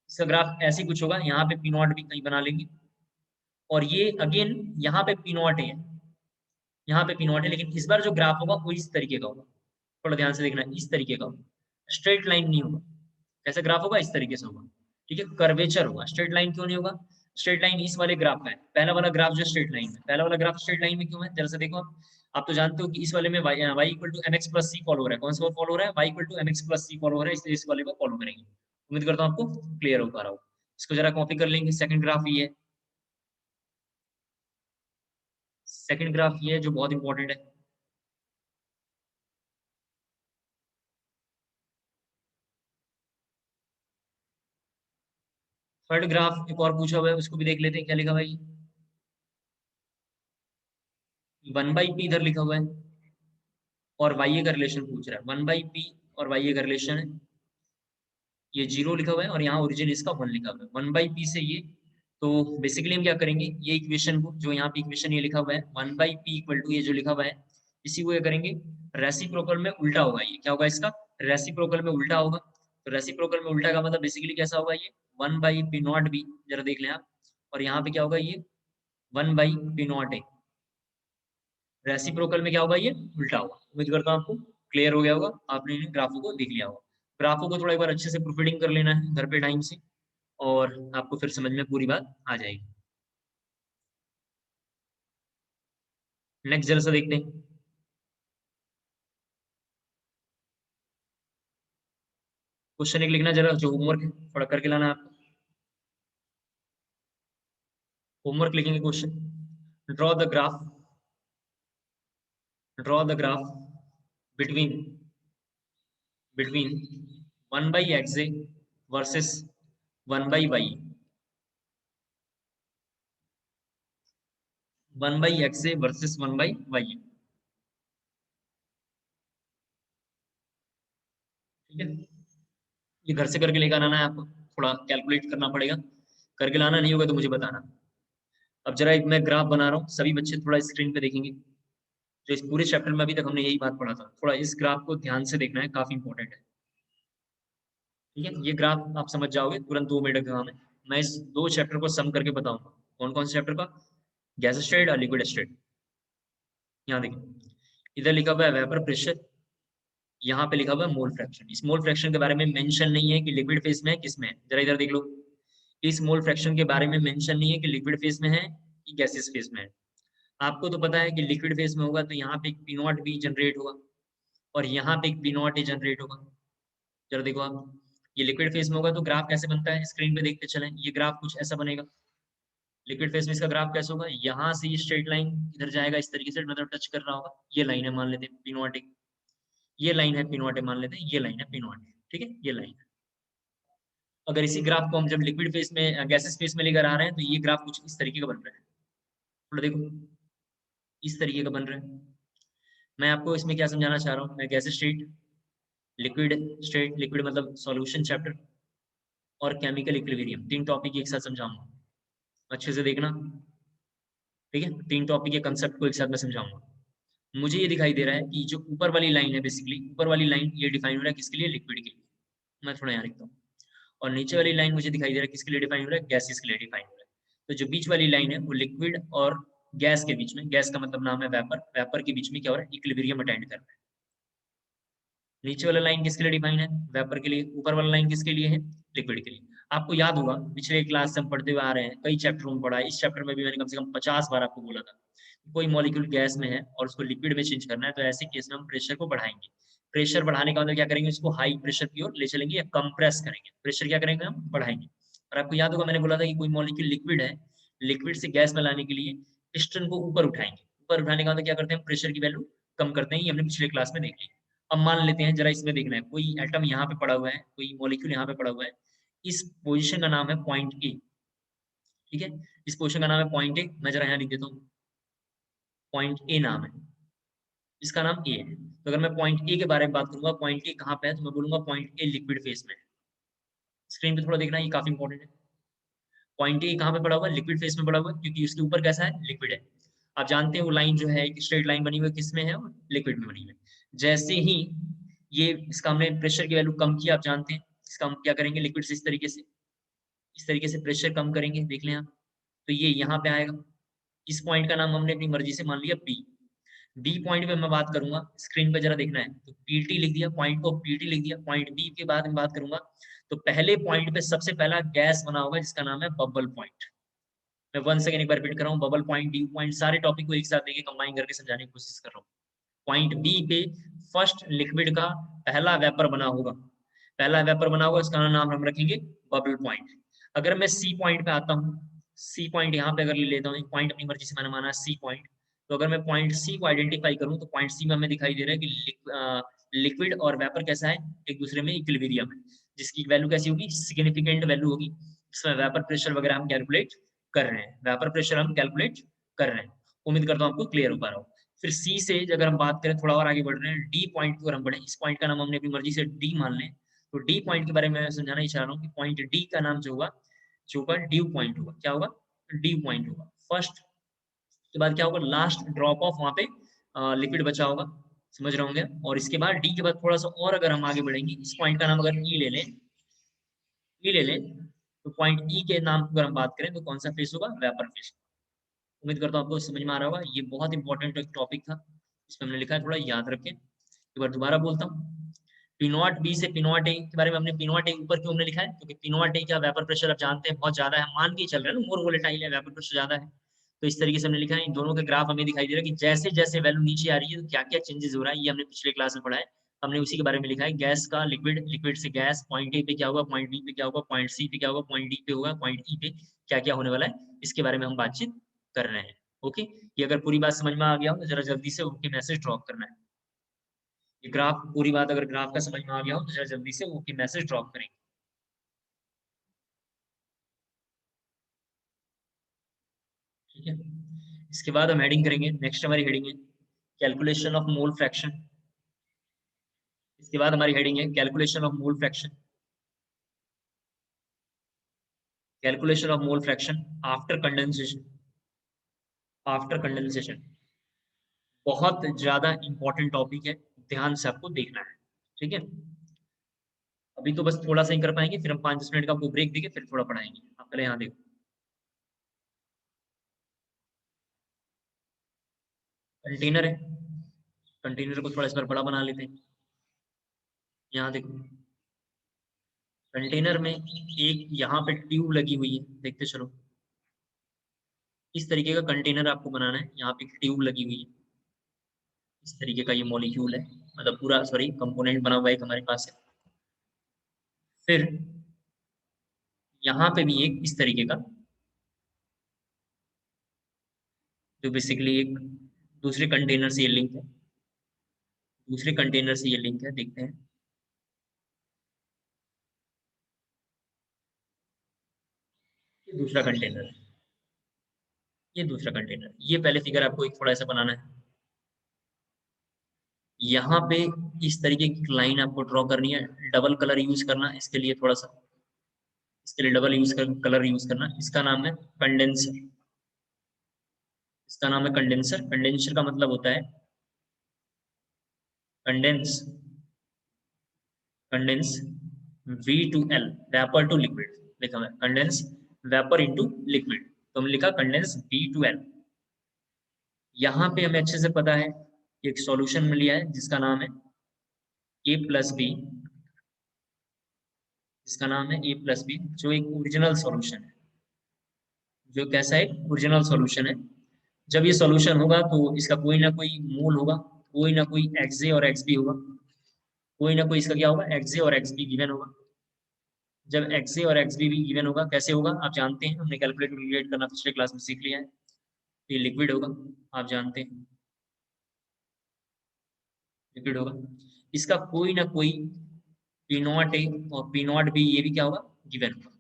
इसका ग्राफ ऐसे ही कुछ होगा, यहाँ पे P0B कहीं बना लेंगे, और ये अगेन यहाँ पे P0 है, यहाँ पे P0 है, लेकिन इस बार जो ग्राफ होगा वो इस तरीके का होगा। थोड़ा ध्यान से देखना, इस तरीके का होगा, स्ट्रेट लाइन नहीं होगा। कैसा ग्राफ होगा? इस तरीके से होगा। ठीक है, कर्वेचर होगा, स्ट्रेट लाइन क्यों नहीं होगा? स्ट्रेट लाइन इस वाले ग्राफ में है, पहला वाला ग्राफ जो स्ट्रेट लाइन में, पहला वाला ग्राफ स्ट्रेट लाइन में क्यों है, जरा से देखो आप तो जानते हो कि इस वाले में y equal to mx plus c follow हो रहा है, कौन सा फॉलो हो रहा है, y equal to mx plus c follow हो रहा है, इसलिए इस वाले को फॉलो करेंगे। उम्मीद करता हूं आपको क्लियर हो पा रहा हो। इसको जरा कॉपी कर लेंगे। सेकंड ग्राफ ये है, सेकंड ग्राफ ये है जो बहुत इंपॉर्टेंट है। थर्ड ग्राफ एक और पूछा हुआ है, उसको भी देख लेते हैं क्या लिखा भाई। 1/p इधर लिखा हुआ है और y का रिलेशन पूछ रहा है। 1/p और y का रिलेशन है, ये 0 लिखा हुआ है और यहाँ ओरिजिन इसका 1 लिखा हुआ है। 1/p से ये, तो बेसिकली हम क्या करेंगे, ये इक्वेशन को, जो यहाँ पे इक्वेशन ये लिखा हुआ है 1/p इक्वल टू ये जो लिखा हुआ है, इसी को क्या करेंगे, रेसिप्रोकल में उल्टा होगा। ये क्या होगा, इसका रेसिप्रोकल में उल्टा होगा। तो रेसिप्रोकल में उल्टा का मतलब बेसिकली कैसा होगा, ये 1/p नॉट b, जरा देख लें आप। और यहाँ पे क्या होगा, ये 1/p नॉट a। रेसिप्रोकल में क्या होगा, ये उल्टा होगा। उम्मीद करता हूँ आपको क्लियर हो गया होगा, आपने इन ग्राफों को देख लिया होगा। ग्राफों को थोड़ा एक बार अच्छे से प्रूफरीडिंग कर लेना है घर पे टाइम से, और आपको फिर समझ में पूरी बात आ जाएगी। नेक्स्ट जरा सा देखते हैं। क्वेश्चन एक लिखना जरा, जो होमवर्क है थोड़ा करके लाना है आपको। होमवर्क लिखेंगे question. Draw the graph, draw the graph between between 1/xa versus 1/y, 1/xa versus 1/y। ठीक है, ये घर से करके लेकर आना है आपको, थोड़ा कैलकुलेट करना पड़ेगा, करके लाना, नहीं होगा तो मुझे बताना। अब जरा एक मैं ग्राफ बना रहा हूँ, सभी बच्चे थोड़ा स्क्रीन पे देखेंगे। जो इस पूरे चैप्टर में अभी तक हमने यही बात पढ़ा था, थोड़ा इस ग्राफ को ध्यान से देखना है, काफी इंपॉर्टेंट है। ठीक है, ये ग्राफ आप समझ जाओगे तुरंत, 2 मिनट का काम है। मैं इस 2 चैप्टर को सम करके बताऊंगा। कौन कौन से चैप्टर का, गैस स्टेट और लिक्विड स्टेट। यहाँ देखिए, इधर लिखा हुआ है वेपर प्रेशर, यहाँ पे लिखा हुआ है मोल फ्रैक्शन। इस मोल फ्रैक्शन के बारे में मेंशन नहीं है कि लिक्विड फेज में है किस में है, जरा इधर देख लो। इस मोल फ्रैक्शन के बारे में मेंशन नहीं है कि लिक्विड फेज में है कि गैसियस फेज में है। आपको तो पता है कि लिक्विड फेज में होगा तो यहाँ पे एक पी नॉट बी जनरेट होगा, और यहाँ पे एक पी नॉट ए जनरेट होगा। जरा देखो आप, ये लिक्विड फेज में होगा तो ग्राफ कैसे बनता है, स्क्रीन पे देखते चलें। ये ग्राफ कुछ ऐसा बनेगा। लिक्विड फेज में इसका ग्राफ कैसे होगा, यहाँ से ये स्ट्रेट लाइन इधर जाएगा इस तरीके से, मतलब टच कर रहा होगा। ये लाइन है, मान लेते हैं पी नॉट ए, ये लाइन है पी नॉट ए, मान लेते हैं ये लाइन है पी नॉट ए। ठीक है, ये लाइन है। अगर इसी ग्राफ को हम जब लिक्विड फेज में, गैसेस फेज में लेकर आ रहे हैं, तो ये ग्राफ कुछ इस तरीके का बन रहा है। थोड़ा देखो, इस तरीके का बन रहा है। मैं आपको इसमें क्या समझाना चाह रहा हूँ, मैं gas state, liquid state, liquid मतलब सॉल्यूशन चैप्टर, और केमिकल इक्विलिब्रियम, 3 टॉपिक एक साथ समझाऊंगा। अच्छे से देखना। ठीक है, 3 टॉपिक के कंसेप्ट को एक साथ मैं समझाऊंगा। मुझे ये दिखाई दे रहा है कि जो ऊपर वाली लाइन है, बेसिकली ऊपर वाली लाइन ये डिफाइन हो रहा है किसके लिए, लिक्विड के लिए। मैं थोड़ा यहाँ लिखता हूँ। और नीचे वाली लाइन मुझे दिखाई दे रहा है किसके लिए डिफाइन हो रहा है, गैसेस के लिए डिफाइन हो रहा है। तो जो बीच वाली लाइन है वो लिक्विड और गैस के बीच में, गैस का मतलब नाम है वेपर, वेपर के बीच में क्या हो रहा है, इक्विलिब्रियम अटेंड कर रहा है। नीचे वाला लाइन किसके लिए डिफाइन है, वेपर के लिए। ऊपर वाला लाइन किसके लिए है, लिक्विड के लिए। आपको याद होगा पिछले क्लास से हम पढ़ते हुए आ रहे हैं, कई चैप्टरों में पढ़ा है, इस चैप्टर में भी मैंने कम से कम 50 बार आपको बोला था, कोई मॉलिक्यूल गैस में है और उसको लिक्विड में चेंज करना है, तो ऐसे केस में हम प्रेशर को बढ़ाएंगे। प्रेशर बढ़ाने का मतलब क्या करेंगे, उसको हाई प्रेशर की ओर ले चलेंगे या कंप्रेस करेंगे। प्रेशर क्या करेंगे, हम बढ़ाएंगे। और आपको याद होगा मैंने बोला था कि कोई मॉलिक्यूल लिक्विड है, लिक्विड से गैस में लाने के लिए पिस्टन को ऊपर उठाएंगे। ऊपर उठाने का मतलब क्या करते हैं, प्रेशर की वैल्यू कम करते हैं। ये हमने पिछले क्लास में देख लिया। अब मान लेते हैं, जरा इसमें देखना है, कोई एटम यहाँ पे पड़ा हुआ है, कोई मॉलिक्यूल यहाँ पे पड़ा हुआ है। इस पोजीशन का नाम है पॉइंट ए। ठीक है, इस पोजीशन का नाम है पॉइंट ए। मैं जरा यहाँ लिख देता हूँ, पॉइंट ए नाम है, इसका नाम ए है। तो अगर मैं पॉइंट ए के बारे में बात करूंगा, पॉइंट ए कहाँ पे है, तो मैं बोलूंगा पॉइंट ए लिक्विड फेज में है। स्क्रीन पे थोड़ा देखना, ये काफी इंपॉर्टेंट है। पॉइंट ए कहाँ पे पड़ा हुआ है, लिक्विड फेज में पड़ा हुआ है, क्योंकि उसके ऊपर कैसा है, लिक्विड है। आप जानते हैं वो लाइन जो है, एक स्ट्रेट लाइन बनी हुई है, किस में है, लिक्विड में बनी हुई है। जैसे ही ये, इसका हमने प्रेशर की वैल्यू कम किया, आप जानते हैं इसका हम क्या करेंगे, लिक्विड से इस तरीके से प्रेशर कम करेंगे, देख लें आप। तो ये यहाँ पे आएगा। इस पॉइंट का नाम हमने अपनी मर्जी से मान लिया बी। बी पॉइंट पे मैं बात करूंगा, स्क्रीन पे जरा देखना है, तो पीटी लिख दिया, पॉइंट को पीटी लिख दिया। पॉइंट बी के बाद मैं बात करूंगा, तो पहले पॉइंट पे सबसे पहला गैस बना होगा जिसका नाम है बबल पॉइंट। मैं 1 सेकंड एक बार रिपीट कर रहा हूँ, बबल पॉइंट, ड्यू पॉइंट, सारे टॉपिक को एक साथ लेके कंबाइन करके समझाने की कोशिश कर रहा हूँ। पॉइंट बी पे फर्स्ट लिक्विड का पहला वेपर बना होगा, पहला वेपर बना होगा, इसका नाम हम रखेंगे बबल पॉइंट। अगर मैं सी पॉइंट पे आता हूँ, सी पॉइंट यहाँ पे अगर ले लेता हूँ, एक पॉइंट अपनी मर्जी से मैंने माना सी पॉइंट, तो अगर मैं पॉइंट सी को आइडेंटिफाई करूँ तो पॉइंट सी में हमें दिखाई दे रहा है कि लिक्विड और वेपर कैसा है, एक दूसरे में इक्विलिब्रियम है, जिसकी वैल्यू कैसी होगी, सिग्निफिकेंट वैल्यू होगी। इसमें वेपर प्रेशर वगैरह हम कैलकुलेट कर रहे हैं, वेपर प्रेशर हम कैलकुलेट कर रहे हैं। उम्मीद करता हूँ आपको क्लियर हो पा रहा हो। फिर सी से अगर हम बात करें, थोड़ा और आगे बढ़ रहे हैं, डी पॉइंट की ओर हम बढ़े, इस पॉइंट का नाम हमने अपनी मर्जी से डी मान लें, तो डी पॉइंट के बारे में मैं समझाना ही चाह रहा हूँ कि पॉइंट डी का नाम जो होगा ड्यू पॉइंट होगा। क्या होगा, ड्यू पॉइंट होगा। फर्स्ट के बाद क्या होगा, लास्ट ड्रॉप ऑफ वहां पे लिक्विड बचा होगा, समझ रहे होंगे। और इसके बाद डी के बाद थोड़ा सा और अगर हम आगे बढ़ेंगे, इस पॉइंट का नाम अगर ई ले लें, ई ले लें, तो पॉइंट ई के नाम की अगर हम बात करें तो कौन सा फेस होगा, वेपर फेस। उम्मीद करता हूँ आपको समझ में आ रहा होगा। ये बहुत इंपॉर्टेंट एक टॉपिक था, इसमें हमने लिखा है, थोड़ा याद रखें। एक बार दोबारा बोलता हूँ, पी बी से पी ए के बारे में हमने पी ए ऊपर क्यों हमने लिखा है, क्योंकि पी ए का वेपर प्रेशर आप जानते हैं बहुत ज्यादा है, मान के चल रहे हैं ना, मोर वोलेटाइल है, वेपर प्रेशर ज्यादा है। तो इस तरीके से हमने लिखा है, इन दोनों के ग्राफ हमें दिखाई दे रहा है कि जैसे जैसे वैल्यू नीचे आ रही है तो क्या क्या चेंजेस हो रहा है, ये हमने पिछले क्लास में पढ़ा है। हमने उसी के बारे में लिखा है, गैस का लिक्विड, लिक्विड से गैस, पॉइंट ए पे क्या होगा, पॉइंट बी पे क्या होगा, पॉइंट सी पे क्या होगा, पॉइंट डी पे होगा, पॉइंट ई पे क्या क्या होने वाला है, इसके बारे में हम बातचीत कर रहे हैं। ओके, ये अगर पूरी बात समझ में आ गया हो तो जरा जल्दी से ओके मैसेज ड्रॉप करना है। ये ग्राफ, पूरी बात अगर ग्राफ का समझ में आ गया हो तो जरा जल्दी से ओके मैसेज ड्रॉप करें। ठीक है, इसके बाद हम हेडिंग करेंगे, नेक्स्ट हमारी हेडिंग है कैलकुलेशन ऑफ मोल फ्रैक्शन। इसके बाद हमारी हेडिंग है calculation of mole fraction, calculation of mole fraction after condensation, after condensation. बहुत ज्यादा इंपॉर्टेंट टॉपिक है, ध्यान से आपको देखना है। ठीक है, अभी तो बस थोड़ा सा ही कर पाएंगे, फिर हम 5-10 मिनट का आपको ब्रेक देंगे, फिर थोड़ा पढ़ाएंगे। आप पहले यहाँ देखो, कंटेनर है, कंटेनर को थोड़ा इस बार बड़ा बना लेते हैं। यहाँ देखो, कंटेनर में एक यहाँ पे ट्यूब लगी हुई है, देखते चलो। इस तरीके का कंटेनर आपको बनाना है, यहाँ पे ट्यूब लगी हुई है, इस तरीके का ये मॉलिक्यूल है, मतलब पूरा सॉरी कंपोनेंट बना हुआ है एक हमारे पास है। फिर यहाँ पे भी एक इस तरीके का, जो बेसिकली एक दूसरे कंटेनर से ये लिंक है, दूसरे कंटेनर से ये लिंक है, देखते हैं। ये दूसरा कंटेनर है, ये दूसरा कंटेनर, ये पहले फिगर आपको एक थोड़ा सा बनाना है। यहाँ पे इस तरीके की लाइन आपको ड्रॉ करनी है, डबल कलर यूज करना इसके लिए, थोड़ा सा इसके लिए डबल कलर यूज करना। इसका नाम है कंडेंसर, इसका नाम है कंडेंसर। कंडेंसर का मतलब होता है condense, condense V to L, vapour to liquid लिखा हुआ है, कंडेंस वेपर इनटू लिक्विड, तो हमने लिखा कंडेंस V टू L। यहाँ पे हमें अच्छे से पता है कि एक सॉल्यूशन मिल लिया है जिसका नाम है A+B, जिसका नाम है A+B, जो एक ओरिजिनल सॉल्यूशन है, जो कैसा है, ओरिजिनल सॉल्यूशन है। जब ये सॉल्यूशन होगा तो इसका कोई ना कोई मोल होगा, कोई ना कोई XA और XB होगा, कोई ना कोई इसका क्या होगा, XA और XB गिवन होगा। जब XA और XB भी गिवन होगा, कैसे होगा आप जानते हैं, हमने कैलकुलेट कैलकुलेट करना पिछले क्लास में सीख लिया है। ये लिक्विड होगा, आप जानते हैं लिक्विड होगा। इसका कोई ना कोई P0A और P0B ये भी क्या होगा, गिवन होगा।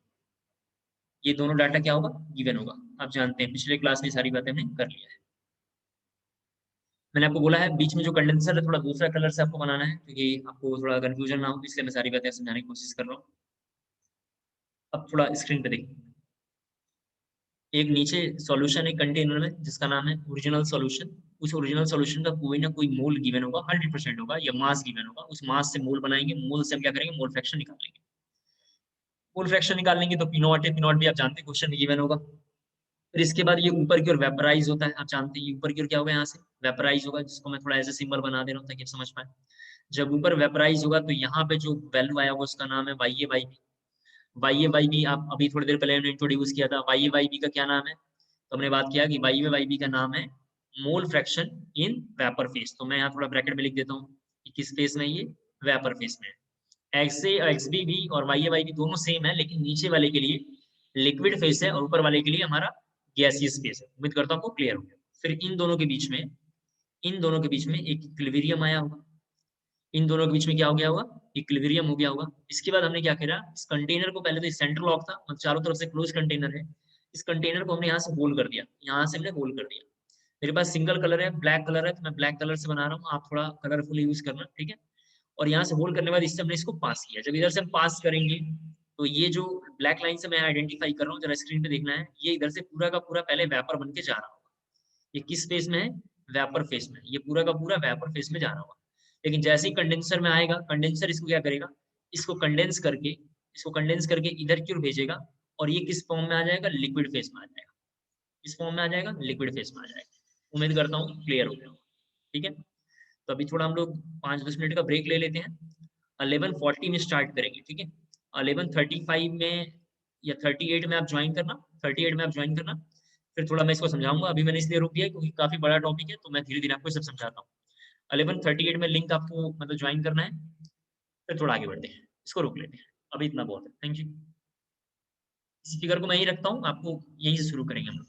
ये दोनों डाटा क्या होगा, गिवन होगा। आप जानते हैं पिछले क्लास में सारी बातें हमने कर लिया है। मैंने आपको बोला है बीच में जो कंडेंसर है थोड़ा दूसरा कलर से आपको बनाना है, क्योंकि आपको थोड़ा कंफ्यूजन ना हो, इसलिए मैं सारी बातें समझाने की कोशिश कर रहा हूँ। अब थोड़ा स्क्रीन पे देखिए, एक नीचे सॉल्यूशन है कंटेनर में जिसका नाम है ओरिजिनल सॉल्यूशन। उस ओरिजिनल सॉल्यूशन का कोई ना कोई मोल गिवन होगा, 100% होगा, या मास गिवन होगा। उस मास से मोल बनाएंगे, मोल से हम क्या करेंगे, मोल फ्रैक्शन निकालेंगे। मोल फ्रैक्शन निकालेंगे तो P0 है, P0 भी आप जानते हैं क्वेश्चन में गिवन होगा। फिर इसके बाद ये ऊपर की ओर वेपराइज होता है, आप जानते हैं ये ऊपर की ओर क्या होगा, यहाँ से वेपराइज होगा, जिसको मैं थोड़ा ऐसे सिंबल बना दे रहा हूँ ताकि आप समझ पाए। जब ऊपर वेपराइज होगा तो यहाँ पे जो वैल्यू आया होगा उसका नाम है YA YB। YA YB आप अभी थोड़ी देर पहले इंट्रोड्यूस किया था, YA YB का क्या नाम है, तो हमने बात किया कि YA/YB का नाम है mole fraction in vapour phase. तो मैं यहाँ थोड़ा ब्रैकेट में लिख देता हूँ कि किस फेज में ये वेपर फेज में है। XA/XB भी और YA/YB दोनों सेम है, लेकिन नीचे वाले के लिए लिक्विड फेज है और ऊपर वाले के लिए हमारा गैसियस फेज है। उम्मीद करता हूँ आपको क्लियर हो गया। फिर इन दोनों के बीच में एक इक्विलिब्रियम आया होगा। इन दोनों के बीच में क्या हो गया होगा? इक्विलिब्रियम हो गया होगा। इसके बाद हमने क्या करा, इस कंटेनर को, पहले तो सेंट्रल लॉक था और चारों तरफ से क्लोज कंटेनर है। इस कंटेनर को हमने यहाँ से होल कर दिया, यहाँ से हमने होल कर दिया। मेरे पास सिंगल कलर है, ब्लैक कलर है, तो मैं ब्लैक कलर से बना रहा हूँ, आप थोड़ा कलरफुल यूज करना, ठीक है। और यहाँ से होल करने के बाद इससे हमने इसको पास किया। जब इधर से हम पास करेंगे तो ये जो ब्लैक लाइन से मैं आइडेंटिफाई कर रहा हूँ, जरा स्क्रीन पे देखना है, ये इधर से पूरा का पूरा पहले वेपर बन के जा रहा होगा। ये किस फेज में है? वेपर फेज में। ये पूरा का पूरा वेपर फेज में जा रहा होगा। लेकिन जैसे ही कंडेंसर में आएगा, कंडेंसर इसको क्या करेगा, इसको कंडेंस करके इधर की ओर भेजेगा और ये किस फॉर्म में आ जाएगा? लिक्विड फेज में आ जाएगा। किस फॉर्म में आ जाएगा? लिक्विड फेज में आ जाएगा। उम्मीद करता हूँ क्लियर हो गया, ठीक है। तो अभी थोड़ा हम लोग 5-10 मिनट का ब्रेक ले लेते हैं। 11:40 में स्टार्ट करेंगे, ठीक है। 11:35 में या 38 में आप ज्वाइन करना, 38 में आप ज्वाइन करना। फिर थोड़ा मैं इसको समझाऊंगा। अभी मैंने इसलिए रोक दिया क्योंकि काफी बड़ा टॉपिक है, तो मैं धीरे धीरे आपको सब समझाता हूँ। 11:38 में लिंक आपको मतलब ज्वाइन करना है। फिर थोड़ा आगे बढ़ते हैं, इसको रोक लेते हैं। अभी इतना बहुत है, थैंक यू। इस फिगर को मैं ही रखता हूँ, आपको यहीं से शुरू करेंगे हम लोग।